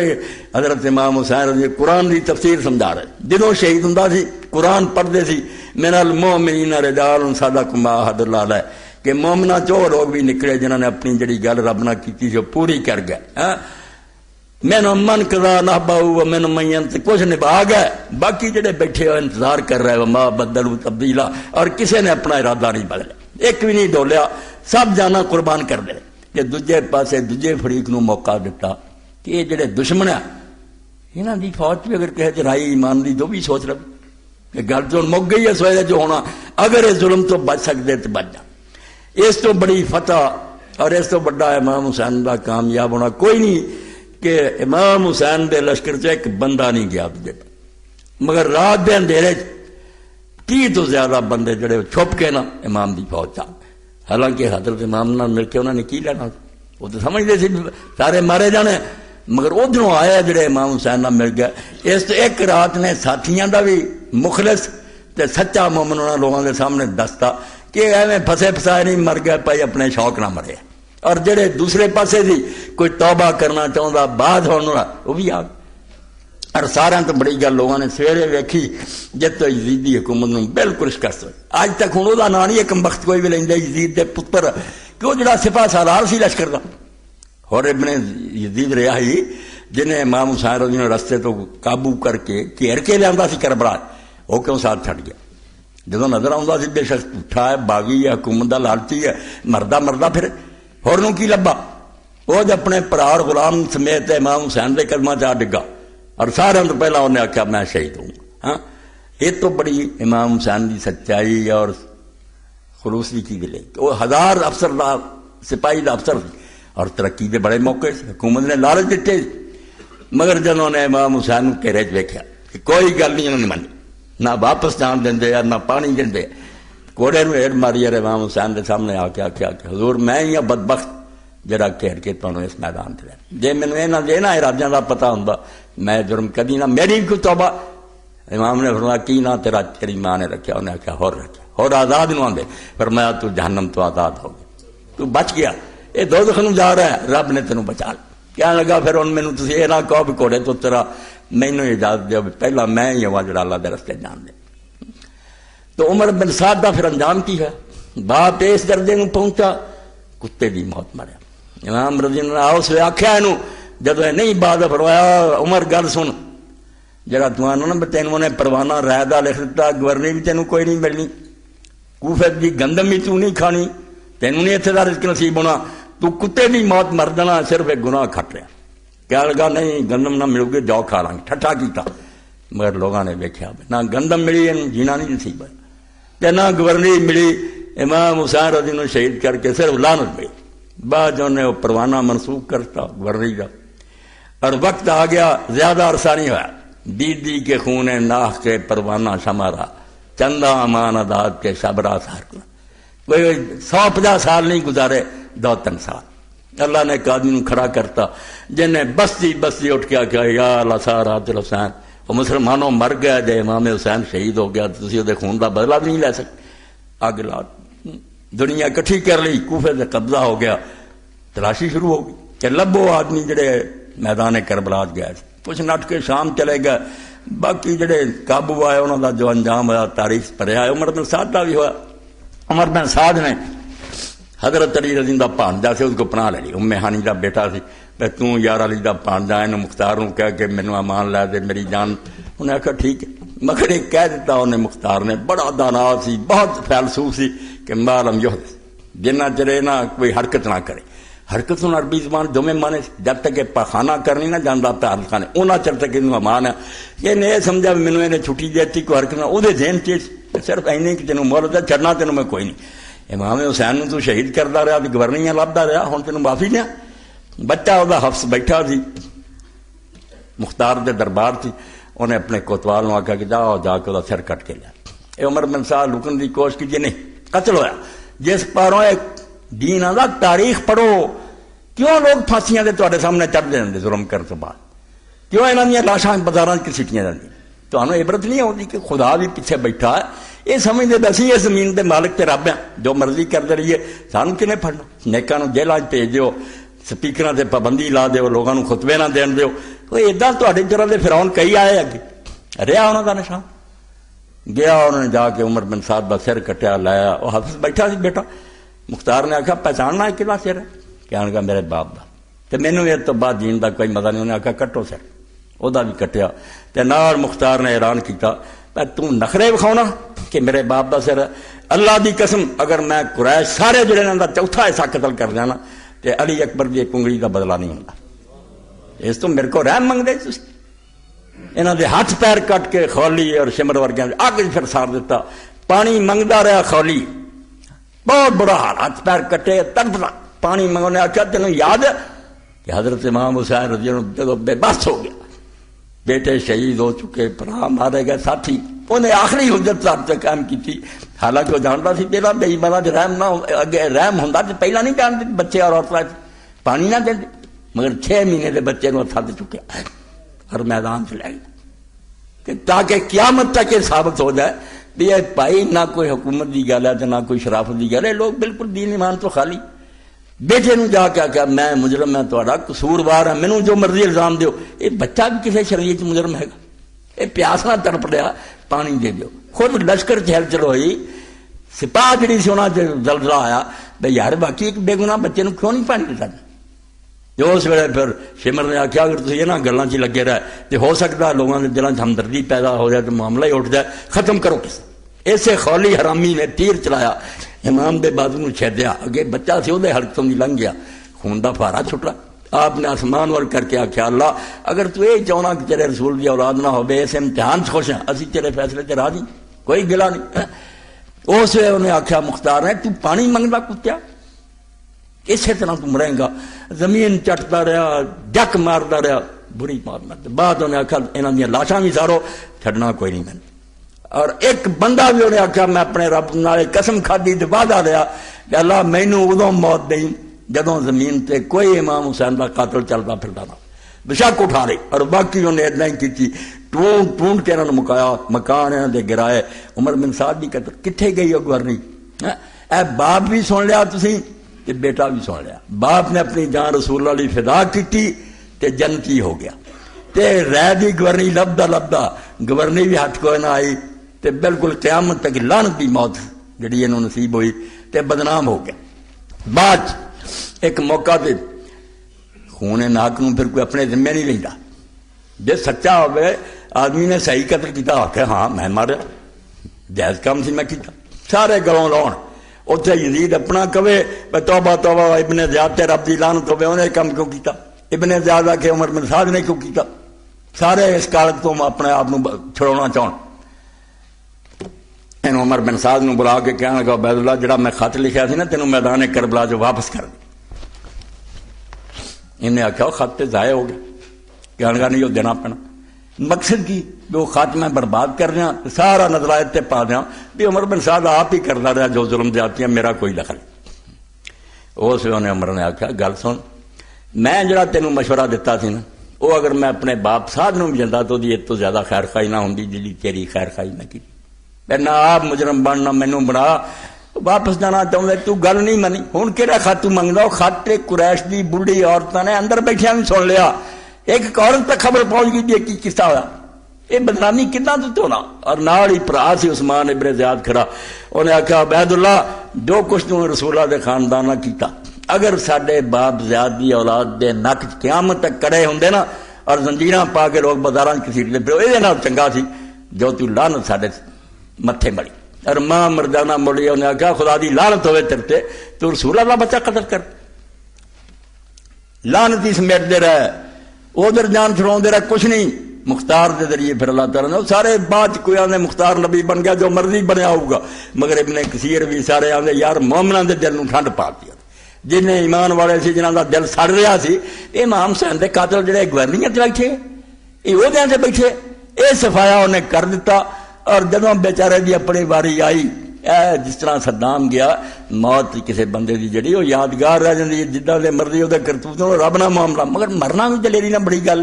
حضرت امام حسین رضی قرآن دی تفسیر سمجھا رہے جدوں شہید ہوندا سی قرآن پڑھتے سی من المؤمنین رجال صدقوا ما عاہدوا اللہ علیہ کہ مومنا چو لوگ بھی نکلے جنہوں نے اپنی جڑی گل رب نہ کیتی جو پوری کر گئے. مینو من قضا نحبہ ومن من ینطق کچھ نبھا گئے باقی جڑے بیٹھے ہوئے انتظار کر رہے وما بدلوا تبدیلا اور کسی نے اپنا ارادہ نہیں بدلیا ایک بھی نہیں ڈولیا سب جانا قربان کر دے. کہ دوجے پاسے دوجے فریق نو موقع دیتا کہ یہ جڑے دشمن ہیں انہاں دی فوج بھی اگر کہے چرائی ایمان دی تو بھی سوچ رہے کہ گل تو مک گئی ہے سوئے جو ہونا اگر یہ ظلم تو بچ سکتے تو بچ جا. اس تو بڑی فتح اور اس تو بڑا امام حسین دا کامیاب ہونا کوئی نہیں کہ امام حسین دے لشکر چ ایک بندہ نہیں گیا دے، مگر رات دے اندھیرے 30 تو زیادہ بندے جڑے چھپ کے نا امام دی فوج چ، حالانکہ حضرت امام نال مل کے انہوں نے کی لینا، وہ تو سمجھتے سی سارے مارے جانے، مگر ادھروں آیا جڑے امام حسین نال مل گیا۔ اس تو ایک رات نے ساتھیاں دا بھی مخلص تے سچا مومن انہوں لوگوں کے سامنے دستا کہ ایویں پھسے پھسائے نہیں مر گئے پائی، اپنے شوق نہ مرے۔ اور جڑے دوسرے پاسے دی کوئی توبہ کرنا چاہتا بعد ہونا وہ بھی آ گئے۔ اور سارا تو بڑی گل لوگوں نے سویرے ویکھی جب تو یزیدی حکومت نو بالکل شکست ہوئی۔ اج تک ہوں وہ نام نہیں ایک وقت کوئی بھی لینا یزید دے پتر کہ وہ جڑا سپاہ سالار سی لشکر کا، اور ابن یزید رہا ہی جنہیں امام حسین رضی اللہ رستے تو قابو کر کے گھیر کے لیا سی کربلا، وہ کیوں ساتھ چھڑ گیا؟ جدو نظر آتا سی بے شخص اٹھا ہے، باغی ہے، حکومت کا لالچی ہے، مردہ پھر ہور نو کی لبا؟ وہ جو اپنے پرار غلام سمیت امام حسین دے قدمہ چاہ ڈگا، اور سارے تو پہلا انہیں آخیا میں شہید ہوں۔ ہاں یہ تو بڑی امام حسین کی سچائی اور خلوص کی چیز لے، وہ 1000 افسر دا سپاہی دا افسر سی اور ترقی کے بڑے موقع سے حکومت نے لالچ دیتے، مگر جنہوں نے امام حسین گھیرے چ ویکھیا کہ کوئی گل نہیں انہوں نے منی، نہ واپس جان دیں نہ پانی دیں، کوڑے نو ہیٹ ماری اور امام حسین کے سامنے آ کے آخیا کہ حضور میں ہی ہوں بدبخت جڑا گھیر کے تمہیں اس میدان سے لیا، جی مینوں یہاں دینا ارادیاں کا پتا ہوں میں جرم کدی نہ، میری کوئی توبہ۔ امام نے فرمایا کی نہ تیری ماں نے رکھا؟ انہیں آخیا ہور رکھا، ہور آزاد نو آدھے، فرمایا تو جہنم تو آزاد ہو گیا، تو بچ گیا، یہ دوزخ نو جا رہا ہے، رب نے تینوں بچا لیا۔ کہنے لگا پھر ہوں مینوں تسی یہ نہ کہو بھی گھوڑے تو تیرا مینوں اجازت دیو، پہلا میں ہی ہوا جڑا اللہ دے رستے جان دے۔ تو عمر بن سعد دا پھر انجام کی ہے؟ باپ اس درجے نو پہنچا کتے دی موت مریا۔ امام رضی اللہ عنہ اس آخیا اینو جدو نہیں بات فرمایا عمر گل سن، جڑا تمہوں نا تینوں نے پروانہ رائے دا لکھ دیتا، گورنی بھی تینوں کوئی نہیں ملنی، کوفے دی گندم بھی تو نہیں کھانی، تینوں نہیں اتنے دا رزق نصیب ہونا، تو کتے دی موت مر جانا، صرف ایک گناہ کھٹ رہا۔ کیا لگا نہیں گندم نہ ملو گے جو کھا لیں گے، ٹھٹھا کیتا، مگر لوگوں نے ویکھیا نہ گندم ملی جینا نہیں نصیب ہے، نہ گورنی ملی۔ امام حسین رضی اللہ عنہ شہید کر کے صرف لعنت ملی، بعد انہیں وہ پروانہ منسوخ کرتا گورنی کا، اور وقت آ گیا زیادہ عرصہ نہیں ہوا، دیدی کے خون ناخ کے پروانہ شمارا، چندہ امان داد کے شبرا سار کو، کوئی 150 سال نہیں گزارے، 2-3 سال اللہ نے ایک آدمی کھڑا کرتا جنہیں بستی بستی اٹھ کے کیا یا اللہ سارات حسین، وہ مسلمانوں مر گیا جے امام حسین شہید ہو گیا تو تسی وہ خون کا بدلہ بھی نہیں لے سکتے۔ اگ لا دنیا کٹھی کر لی، کوفے سے قبضہ ہو گیا، تلاشی شروع ہو گئی کہ لبو آدمی جڑے میدان کربلا گئے، کچھ نٹ کے شام چلے گئے، باقی جڑے قابو آئے انہوں کا جو انجام ہوا تاریخ پڑھیا ہے۔ عمر بن سعد کا بھی ہوا، عمر بن سعد نے حضرت علی رضی اللہ بھانجا سے اس کو پناہ لے لی، ام ہانی کا بیٹا سی، میں توں یار علی دا بھانجا ہے، مختار نو کہہ کے مینوں امان لے دے میری جان، انہیں آخیا ٹھیک ہے، مگر ایک کہہ دیتا انہیں مختار نے، بڑا دانا سی، بہت فیلسوف سی کہ مالم یحدث، جنہ چرے نہ کوئی حرکت نہ کرے، حرکت سن عربی زبان دو میں مانے، جب تک کہ پاخانہ کرنی نہ جانتا پیار خانے اونا چر تک انہوں امان ہے، یہ نہیں سمجھا مینوں انہیں چھٹی دیتی کوئی حرکت نہ، وہ ذہن چیز صرف اینے کہ تینوں مولت ہے چڑھنا تینوں میں کوئی نہیں۔ امام حسین تو شہید کرتا رہا، گورنیاں لبدا رہا، ہوں تینوں معافی دیا۔ بچہ وہ حفظ بیٹھا سی مختار دے دربار تھی، انہیں اپنے کوتوال نو آخیا کہ جاؤ جا کے وہ سر کٹ کے لیا۔ یہ عمر بن سعد رکن کی کوشش کی، نہیں قتل ہوا۔ جس پاروں دین آدھا تاریخ پڑھو، کیوں لوگ پھانسیاں دے تواڈے سامنے چڑھ دیں ظلم کرنے تو بعد، کیوں انہاں دیاں لاشاں بازاراں کی سٹیاں جاندیاں؟ تمہیں عبرت نہیں ہوتی کہ خدا بھی پیچھے بیٹھا ہے، یہ سمجھتے اسی اس زمین دے مالک تے رب ہیں، جو مرضی کرتے رہیے، سانو کنے پڑھنا؟ نیکاں نو جیلاں بھیج دیو، سپیکراں تے پابندی لا دیو، لوگاں نو خطبے نہ دین دیو، کوئی اداں تواڈے طرح دے فرعون کئی آئے اگے، رہا انہاں دا نشان۔ گیا انہوں نے جا کے عمر بن سعد دا سر کٹیا لایا، وہ حافظ بیٹھا سی بیٹا، مختار نے آخیا پہچاننا ہے کہڑا سر ہے؟ کہنے لگا میرے باپ دا، تے مینوں اس تو بعد جین دا کوئی مزہ نہیں، انہیں آخیا کٹو سر، وہ بھی کٹیا، تے نال مختار نے اعلان کیتا تو نخرے وکھاؤنا کہ میرے باپ دا سر ہے، اللہ دی قسم اگر میں قریش سارے جڑے انہاں دا چوتھا حصہ قتل کر دینا تے علی اکبر دی ایک انگلی دا بدلہ نہیں ہوندا، اس تو میرے کو رحم منگدے تسی۔ انہاں دے ہاتھ پیر کٹ کے خولی اور شمر ورگیاں اگ پھر سار دیتا، پانی منگدا رہا خولی، بہت برا حال، ہاتھ پیر کٹے تڑپدا، پانی منگنے آخیا تینوں یاد ہے کہ حضرت امام حسین رضی اللہ عنہ جب بے بس ہو گیا، بیٹے شہید ہو چکے، بھرا مارے گئے، ساتھی، انہیں آخری حجت صاحب سے قائم کی تھی، حالانکہ وہ جانتا سی پہلا بے ایماناں تے رحم نہ اگے رحم ہوندا تے پہلا نہیں جانتے بچے اور عورتاں پانی نہ دیں، مگر 6 مہینے دے بچے نو تھد چکے ہر میدان سے لے گئے کہ تاکہ قیامت تک یہ ثابت ہو جائے بھی یہ بھائی نہ کوئی حکومت دی گل ہے نہ کوئی شرافت دی گل ہے، لوگ بالکل دین ایمان تو خالی۔ بیٹے نو جا کے آخیا میں مجرم میں تہاڈا قصوروار ہاں، مینوں جو مرضی الزام دیو، یہ بچہ بھی کسی شریعت مجرم ہے گا، یہ پیاس نہ تڑپ رہا، پانی دے دیو۔ خود لشکر چہل چلو ہوئی، سپاہ جڑی سی انہاں زلزلہ آیا بھائی یار باقی ایک بے گناہ بچے نو کیوں نہیں پانی دیتا؟ جو اس ویلے پھر شمر نے آخیا اگر تسی انہاں گلاں چ لگے رہے تو ہو سکتا لوگوں کے دلاں چ ہمدردی پیدا ہو جائے تو معاملہ ہی اٹھ جائے، ختم کرو کس۔ ایسے خولی حرامی نے تیر چلایا، امام دے بازو نو چھیدیا، اگے بچہ سی وہ حلقوں دی لنگ گیا، خون دا پھارا چھٹا۔ آپ نے آسمان ور کر کے آخیا اللہ اگر تو یہ چاہنا کہ تیرے رسول دی اولاد نہ ہو اس امتحان سے خوش ہیں، اسی تیرے فیصلے تے راضی، کوئی گلا نہیں۔ اس ویلے انہیں آخیا مختار نے تو پانی منگتا کتیا، اسی طرح تو مرے گا۔ زمین چٹتا رہا، ڈک مارتا رہا، بری مارنا۔ بعد انہیں آخیا انہوں دیا لاشاں بھی سارو، چھڈنا کوئی نہیں میں۔ اور ایک بندہ بھی انہیں آخیا میں اپنے رب نال قسم کھادی تے وعدہ لیا کہ اللہ مینوں ادوں موت دئی جدوں زمین تے کوئی امام حسین دا قاتل چلتا پھردا نہ، بشک اٹھا لے۔ اور باقی انہیں اتنا ہی کی، ٹونڈ ٹونڈ کے انہوں نے مکایا، مکان انہوں نے گرائے۔ عمر بن سعد بھی قتل، کتنے گئی وہ گورنی؟ اے باپ بھی سن لیا تسی تے بیٹا بھی سن لیا۔ باپ نے اپنی جان رسول اللہ علیہ فدا کی تے جنتی ہو گیا، تے رہ دی گورنی لبدا گورنی بھی ہٹ کوئی نہ آئی، تے بالکل قیامت تک لعنت دی موت جڑی انہوں نصیب ہوئی تے بدنام ہو گیا۔ بعد ایک موقع تے خون ناک نو پھر کوئی اپنے ذمے نہیں لینا، جے سچا ہوئے آدمی نے صحیح قتل کیتا آخے ہاں میں ماریا، جائز کام سی میں کیتا، سارے گلوں لاؤن۔ اتنے یزید اپنا کہے توبہ توبہ ابن زیاد تے رب دی لعنت ہوے انہیں کم کیوں کیتا، ابن زیاد آکھے عمر بن سعد نے کیوں کیتا، سارے اس کالت تو اپنے آپ چھڑانا چاہن۔ انہوں عمر بن سعد نو بلا کے کہنے لگا عبید اللہ جڑا میں خط لکھا سی نا تینوں میدان کربلا جو واپس کر دے۔ انہیں آخیا وہ خط تے ضائع ہو گیا، کہنے لگا نہیں وہ دینا پینا۔ مقصد کی وہ خط میں برباد کر رہا، سارا نظرائے تے پا دیا بھی عمر بن سعد آپ ہی کرتا رہا جو ظلم جاتی ہیں، میرا کوئی دخل۔ اس انہیں عمر نے آخیا گل سن، میں جڑا تینوں مشورہ دیتا سی نا وہ اگر میں اپنے باپ سعد نو بھی جاندا تو دی تو زیادہ خیر خائی نہ ہوندی جی تیری خیر خائی میں کی۔ نہ آپ مجرم بننا مینوں بنا، واپس جانا چاہتا تو گل نہیں منی، ہوں کہڑا خط تو منگتا؟ وہ خط قریش دی بڑھی عورتوں نے اندر بیٹھیا بھی سن لیا، ایک عورت تک خبر پہنچ گئی کہ کی قصہ ہوا، یہ بدنامی کتنا تو ہونا۔ اور نال ہی بھرا سی عثمان ابن زیاد کھڑا، انہیں آخیا عبید اللہ جو کچھ تم رسول اللہ دے خاندان کیتا، اگر سڈے باپ زیاد دی اولاد دے نک قیامت تک کڑے ہوندے نا اور زنجیراں پا کے لوگ بازاراں کسیٹتے پھر یہ نال چنگا سی جو تو لعنت سڈے متھے مڑی۔ اور ماں مردانہ مڑی، انہیں آخیا خدا دی لعنت ہوئے تیرتے تو رسول اللہ بچہ قتل کر، لعنت ہی سمیٹتے رہے، ادھر جان چھڑاؤندے رہے، کچھ نہیں۔ مختار دے ذریعے پھر اللہ تعالیٰ نے سارے بعد کوئی آدھے مختار نبی بن گیا جو مرضی بنیا ہوگا، مگر ابن کثیر بھی سارے آدھے یار مومناں دے دل نو ٹھنڈ پا دیا، جنہیں ایمان والے سی جنہاں دا دل سڑ رہا سی، امام حسین دے قاتل جڑے گورنیاں تے بیٹھے یہ عہدیاں تے بیٹھے، یہ صفایا انہیں کر دیتا۔ اور جدوں بیچارے دی اپنی واری آئی، جس طرح صدام گیا، موت کسی بندے دی جڑی وہ یادگار رہ جاتی ہے، جداں دے مرضی وہ کرتوتوں رب نہ معاملہ، مگر مرنا بھی دلیری نہ بڑی گل،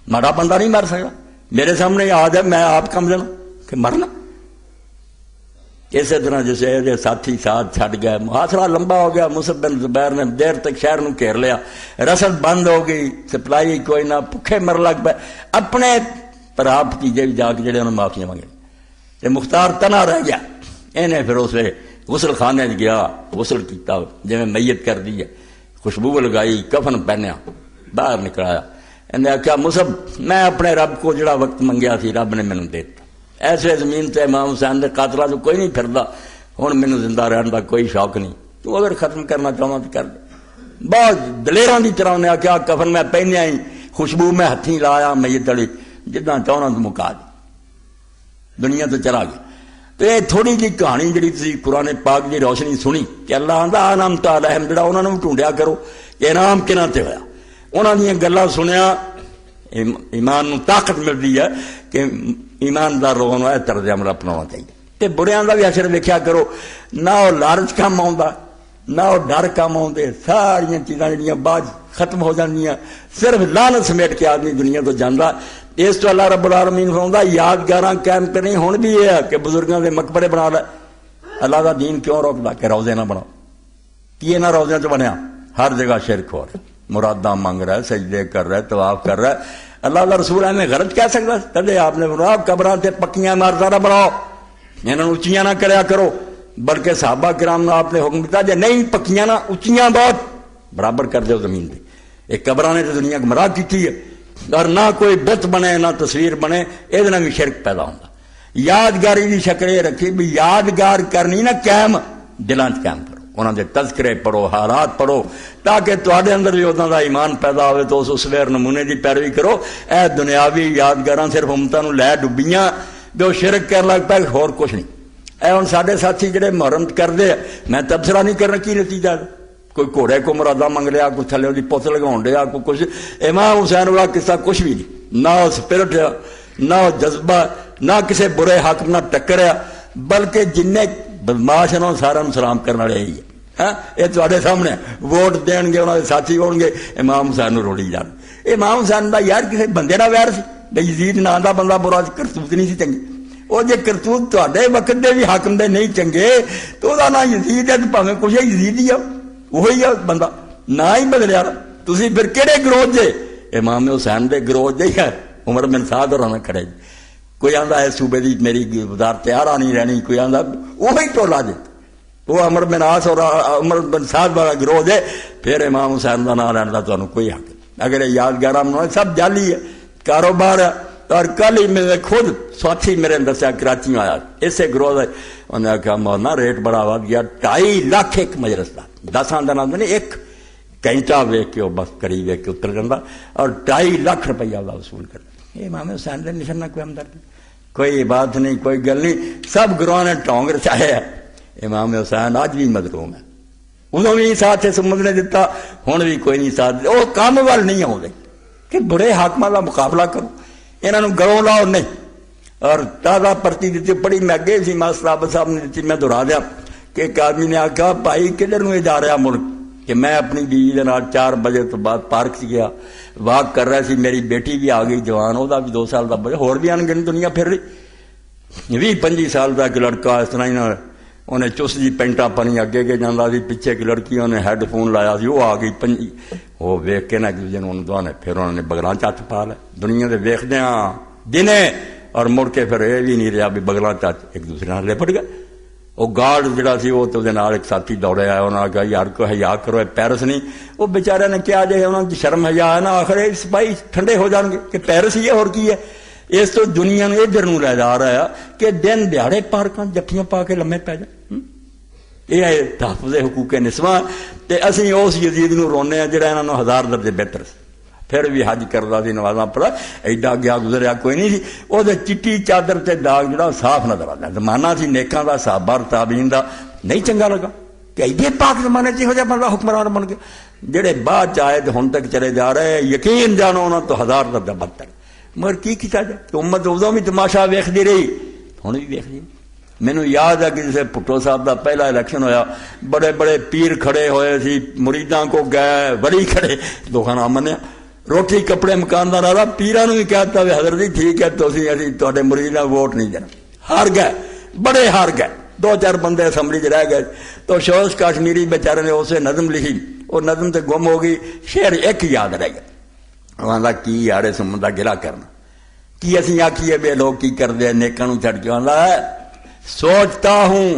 ماڑا بندہ نہیں مر سکتا۔ میرے سامنے یاد ہے میں آپ کم دینا کہ مرنا، اسی طرح جیسے ساتھی ساتھ چھڈ گئے، محاصرہ لمبا ہو گیا، مصعب بن زبیر نے دیر تک شہر نو گھیر لیا، رسد بند ہو گئی، سپلائی کوئی نہ، بھکھے مر لگ پے، اپنے پر آپ بھتیجے بھی جا کے جڑے انہوں نے معافیاں منگے، مختار تنا رہ گیا۔ انہیں پھر اس غسل خانے گیا، غسل کیتا جی میت کر دی ہے، خوشبو لگائی، کفن پہنیا، باہر نکلایا۔ انہیں آخیا مصعب میں اپنے رب کو جڑا وقت منگیا سی رب نے مینوں دے دتا، ایسے زمین تے امام حسین دے قاتلاں تو کوئی نہیں پھردا، ہن مینوں زندہ رہن دا کوئی شوق نہیں، تو اگر ختم کرنا چاہنا تو کر دے۔ بہت دلیراں دی طرح انہیں آخیا کفن میں پہنیا ہی، خوشبو میں ہتھیں لایا میت والی، جداں چاہنا تو مکا دی، دنیا تو چلا گیا۔ تو یہ تھوڑی جی کہانی جی تھی قرآن پاک کی روشنی سنی کہ اللہ آندا انعمت علیہم جڑا انہوں نے ڈھونڈیا کرو کہ انعام کنہاں تے ہویا، انہوں نے گلاں سنیا ایمان نو طاقت ملتی ہے کہ ایماندار لوگوں کو یہ طرز عمل اپنانا چاہیے. تے بریاں دا بھی اثر ویکھیا کرو، نہ وہ لالچ کام آؤندا نہ وہ ڈر کام آؤندے، ساریاں چیزاں جڑیاں بعد ختم ہو جاندیاں، صرف لعنت سمیٹ کے آدمی دنیا تو جاندا. اس تو اللہ رب العالمین فرماؤندا یادگاراں قائم کرنی. ہن بھی یہ ہے کہ بزرگاں دے مقبرے بنا لے. اللہ دا دین کیوں روکدا کہ روزے نہ بناؤ؟ کی انہاں روزیاں چ بنیا؟ ہر جگہ شرک ہو رہا، مراداں منگ رہا ہے، سجدے کر رہا ہے، طواف کر رہا ہے. اللہ دا رسول ہمیں غلط کہہ سکتا؟ کدے آپ نے فرمایا قبراں تے پکیاں عمارتاں نہ بناؤ، انہاں اونچیاں نہ کریا کرو. بلکہ صحابہ کرام نے آپ نے حکم دیتا جی نہیں پکیاں نہ اونچیاں بہت برابر کر دو زمین دے. ایک قبراں نے تو دنیا گمراہ کی ہے. اور نہ کوئی بت بنے نہ تصویر بنے، یہ بھی شرک پیدا ہوتا. یادگاری کی شکل یہ رکھی بھی یادگار کرنی نہ قائم دلان چ قائم کرو، انہوں دے تذکرے پڑھو، حالات پڑھو، تاکہ تواڈے اندر بھی انہاں دا ایمان پیدا ہوئے تو اس ویر نمونے دی پیروی کرو. اے دنیاوی یادگاراں صرف امتاں نوں لے ڈبیاں جو شرک کر لگ پائے، ہور کچھ نہیں. اے ہن ساڈے ساتھی جڑے محرم کرتے ہیں، میں تبصرہ نہیں کرنا کی نتیجہ. کوئی گھوڑے کو مرادہ منگ لیا، کوئی تھلے دی پوت لگاؤ ڈیا، کوئی کچھ. امام حسین والا قصہ کچھ بھی نہیں، نہ اسپرٹ نہ جذبہ، نہ کسی برے حاکم نہ ٹکریا، بلکہ جن بدماش ہیں سارا سلام کرنے والے ہی ہے. یہ تے سامنے ووٹ دین گے، انہوں کے ساتھی ہون گے، امام حسین روڑی جان. امام حسین کا یار کسی بندے کا ویر سی؟ بھائی یزید نام کا بندہ برا کرتوت نہیں سی چنگی. وہ جی کرتوت تے وقت دے بھی حاکم دے نہیں چنگے تو وہ نام یزید ہے، پاویں کچھ ہے یزید ہی ہے، وہی ہے بندہ، نہ ہی بدلیا. تسی پھر کہڑے گروہ جے؟ امام حسین دے گروہ جے ہے. عمر بن سعد اور کھڑے. کوئی آندا ہے صوبے دی میری وزارت تیار نہیں رہنی، کوئی آندا وہی ٹولا جے وہ عمر بن عاص اور عمر بن سعد والا گروہ جے. پھر امام حسین کا نام لینا تو کوئی حق. اگر یہ یادگار سب جعلی ہے، کاروبار ہے. اور کل ہی میں خود ساتھی میرے دسیا کراچی میں آیا اسے گروہ ہے، انہوں نے کہا مولانا ریٹ بڑا ود گیا، 2.5 لاکھ ایک مجلس کا. 10 دن آدھے ایک گھنٹہ ویک کے بس کری ویک کے اتر جاتا، اور 2.5 لاکھ روپیہ وصول کرتا. یہ امام حسین نے نشان نہ کوئی ہمدردی، کوئی بات نہیں، کوئی گل نہیں. سب گروہ نے ٹونگ رچایا ہے. امام حسین آج بھی مظلوم ہے. انہوں بھی ساتھ سمجھ نے دیتا، ہوں بھی کوئی نہیں ساتھ. وہ کام وال نہیں آتے کہ برے حاکموں کا مقابلہ کرو، انہوں گلوں لاؤ نہیں. اور تازہ پرتی دیتی پڑھی میں اگے سی ماسٹر صاحب نے دیتی، میں دہرا دیا کہ ایک آدمی نے آخیا بھائی کدھر نو جا رہا ملک، کہ میں اپنی بیوی کے نال 4 بجے تو بعد پارک سے گیا، واک کر رہا سی. میری بیٹی بھی آ گئی جوان، وہ بھی 2 سال کا بچہ، ہور بھی آن گئی دنیا پھر رہی. 20-25 سال کا ایک لڑکا اس طرح ہی انہیں چس جی پینٹا پانی اگے کے جانا سی، پیچھے ایک لڑکی انہیں ہیڈ فون لایا سی، وہ آ گئی 5 وہ ویک کے نہ ایک دوسرے نے دعانے. پھر انہوں نے بغلاں چچ پا لیا. دنیا سے ویکدے ہاں دنے اور مڑ کے پھر یہ بھی نہیں رہا بھی بغلاں چچ ایک دوسرے نال لپٹ گئے. وہ گارڈ جڑا سی وہ تو ایک ساتھی دوڑے آیا، انہوں نے کہا یار کو حیا کرو، پیرس نہیں. وہ بیچارے نے کیا جائے، انہوں نے شرم حیا ہے نا، آخر سپاہی ٹھنڈے ہو جان گے کہ پیرس ہی ہے اور کی ہے. اس تو دنیا نے ادھر نو لے جا رہا ہے کہ دن دیہڑے پارکاں جفیاں پا کے لمے پی جائیں. یہ ہے تحفظ حقوق نسواں. تے اسی اس یزید نو رونے ہیں جڑا انہوں 1000 درجے بہتر سی. پھر بھی حج کرتا سی، نمازاں پڑھا، ایڈا گیا گزریا کوئی نہیں سی. وہ چٹی چادر تے داغ جڑا صاف نظر آتا. زمانہ سی نیکاں دا، صحابہ تابعین دا، نہیں چنگا لگا کہ ایڈے پاک زمانے چ یہو جہا بندہ حکمران بن گیا. جڑے بعد آئے تو ہن تک چلے جا رہے، یقین جانو انہوں تو 1000 درجہ بدتر. مگر کی کیتا جائے کہ امت ادو بھی تماشا ویکھدی رہی، ہن بھی ویکھدی. مینوں یاد ہے کہ جسے بھٹو صاحب دا پہلا الیکشن ہویا، بڑے بڑے پیر کھڑے ہوئے سی، مریداں کو گئے، ولی کھڑے، دکھا نہ منیا، روٹی کپڑے مکان دا رہا. پیراں بھی کہتا ہے حضرت جی ٹھیک ہے تو اسی تواڈے مریداں ووٹ نہیں دینا. ہار گئے، بڑے ہار گئے. 2-4 بندے اسمبلی چ رہ گئے. تو شوش کاشمیری بیچارے نے اسے نظم لکھی، وہ نظم تے گم ہو گئی، شعر ایک یاد رہ گیا. آندا کی یار سمن دا گلا کرنا، کی اسی آکھیے بے لوگ کی کردے نیکاں نوں چھڈ کے. آندا سوچتا ہوں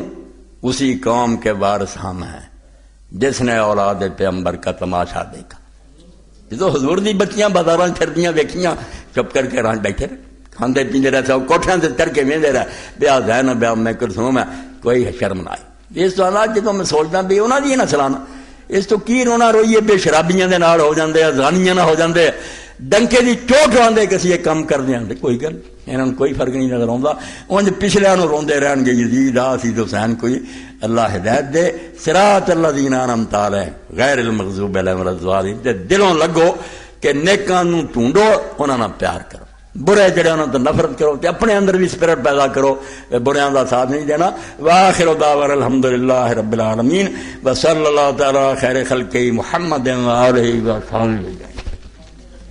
اسی قوم کے وارث ہم ہیں جس نے اولاد پیغمبر کا تماشا دیکھا. جدو حضور دی بچیاں بازاراں پھردیاں ویکھیاں، چپ کر کے ران بیٹھے رہے، کھاندے پیندے رہے، سب کوٹھیاں تے چڑھ کے ویندے رہے، بیا زین بیا میں کلثوم ہے، کوئی شرم نہ آئی. اس تو بعد جدو میں سوچدا بھی انہاں دی نہ چلانا، اس تو کی رونا روئیے بے شرابیاں دے نال ہو جاندے ہیں، زانیاں نہ ہو جاندے ہیں، ڈنکے دی چوٹ راندے کہ اسی یہ کام کر دیاں تے کوئی گل انہاں نوں کوئی فرق نہیں نظر آوندا، اونج پچھلیاں نوں روندے رہن گے یزید حسین حسین کوئی اللہ ہدایت دے صراط الذین انعمت علیہم غیر المغضوب علیہم ولا الضالین تے دلوں لگو کہ نیکاں نوں ڈھونڈو انہاں نال پیار کرو، برے جڑے انہاں تو نفرت کرو تے اپنے اندر بھی سپرٹ پیدا کرو، بریاں دا ساتھ نہیں دینا۔ واخر دعوانا الحمدللہ رب العالمین وصلی اللہ تعالی خیر خلقہ محمد وآلہ وصحبہ۔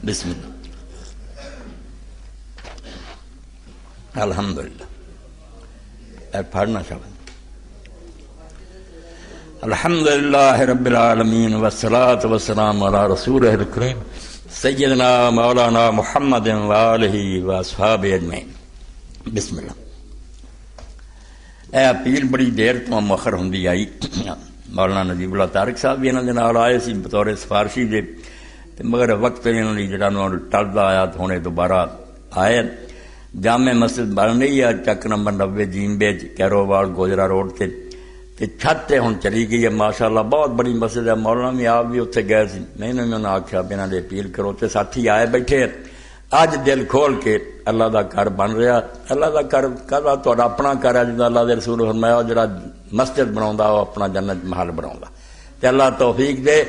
بسم اللہ۔ الحمدللہ پڑھنا شامل۔ الحمدللہ رب العالمین والصلاة والسلام علی رسولہ الکریم سیدنا مولانا محمد وآلہ واصحابہ اجمعین۔ بسم اللہ۔ اے اپیل بڑی دیر تو مؤخر ہوندی آئی، مولانا نجیب اللہ طارق صاحب بھی انہاں دے نال آئے سی بطور سفارشی دے، مگر وقت انہوں نے جڑا ٹلدا آیا تو ہونے دوبارہ آئے۔ جامع مسجد بن رہی ہے چک نمبر 90 جیمبے کیرووال گوجرا روڈ تے چھت ہن چلی گئی ہے ماشاءاللہ، بہت بڑی مسجد ہے، مولانا بھی آپ بھی اتنے گئے سی، میں نے انہوں نے آخیا بھی انہوں نے اپیل کرو تے ساتھی آئے بیٹھے اج دل کھول کے اللہ دا گھر بن رہا۔ اللہ دا گھر کہدا تہاڈا اپنا گھر ہے، جدا اللہ دے رسول فرمایا جڑا مسجد بناوندا وہ اپنا جنت محل بناوندا، تے اللہ توفیق دے۔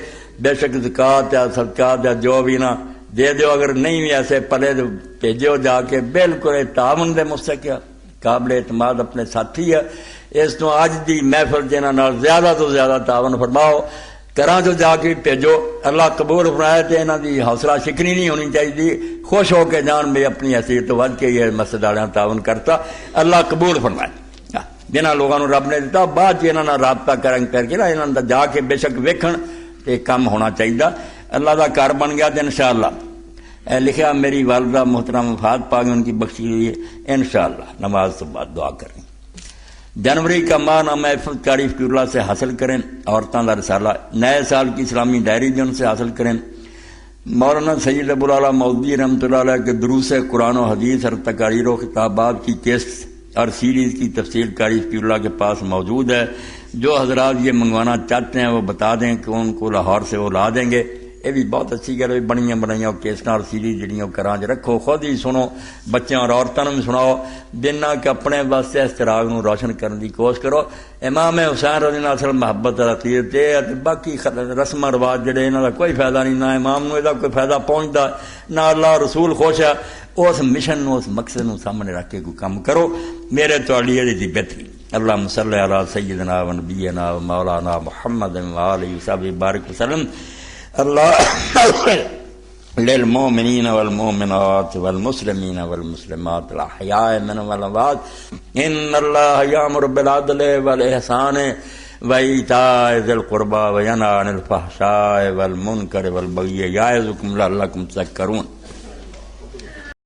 بے شک زکات یا صدقات یا جو بھی نہ دے دیو، اگر نہیں بھی ایسے پلے بھیجو جا کے، بالکل تعاون دے مستحق قابل اعتماد اپنے ساتھی ہے۔ اس تو اج دی محفل جنہاں نال زیادہ تو زیادہ تعاون فرماؤ، گھراں چ جا کے بھیجو، اللہ قبول فرمائے تے انہاں دی حوصلہ شکنی نہیں ہونی چاہیے، خوش ہو کے جان میں اپنی حیثیت تو ود کے یہ مسجد والے تعاون کرتا، اللہ قبول فرمائے۔ جنہاں لوگوں رب نے دیتا بعد چ انہاں نال رابطہ کر کے نا انہاں دا جا کے بے شک ویکھن تے کام ہونا چاہیے۔ اللہ دا گھر بن گیا تو انشاءاللہ لکھا میری والدہ محترم وفات پا گئی، ان کی بخشی ہوئی ہے، انشاءاللہ نماز تو بعد دعا کریں۔ جنوری کا ماہ نامہ حفظ قاری فقیر اللہ سے حاصل کریں، عورتوں کا رسالہ نئے سال کی اسلامی ڈائری بھی ان سے حاصل کریں۔ مولانا سید ابو العلا مودودی رحمۃ اللہ علیہ کے دروس قرآن و حدیث اور تقاریر و خطابات کی کیسٹ اور سیریز کی تفصیل قاری فقیر اللہ کے پاس موجود ہے۔ جو حضرات یہ منگوانا چاہتے ہیں وہ بتا دیں کہ ان کو لاہور سے وہ لا دیں گے۔ یہ بھی بہت اچھی گل ہے، بڑیاں بڑیاں کیسٹ اور سیریز جڑیاں گھراں چ رکھو، خود ہی سنو، بچوں اور عورتوں بھی سناؤ، جنہ کہ اپنے واسطے اس چراغ نو روشن کرنے کی کوشش کرو۔ امام حسین رضی اللہ عنہ محبت عقیدت تے باقی رسم رواج جڑے انہاں دا کوئی فائدہ نہیں، نہ امام نو دا کوئی فائدہ پہنچدا، نہ اللہ رسول خوش ہے۔ اس مشن نو، اس مقصد نو سامنے رکھ کے کوئی کام کرو، میرے تواڈی دی بہتری۔ اللہم صلی علی سیدنا و نبینا و مولانا محمد و آلہ وصحبہ بارک وسلم۔ اللہ للمؤمنین والمؤمنات والمسلمین والمسلمات الاحیاء منهم والاموات ان اللہ یامر بالعدل والاحسان وایتاء ذی القربى وینہی عن الفحشاء والمنکر والبغی یعظکم لعلکم تذکرون۔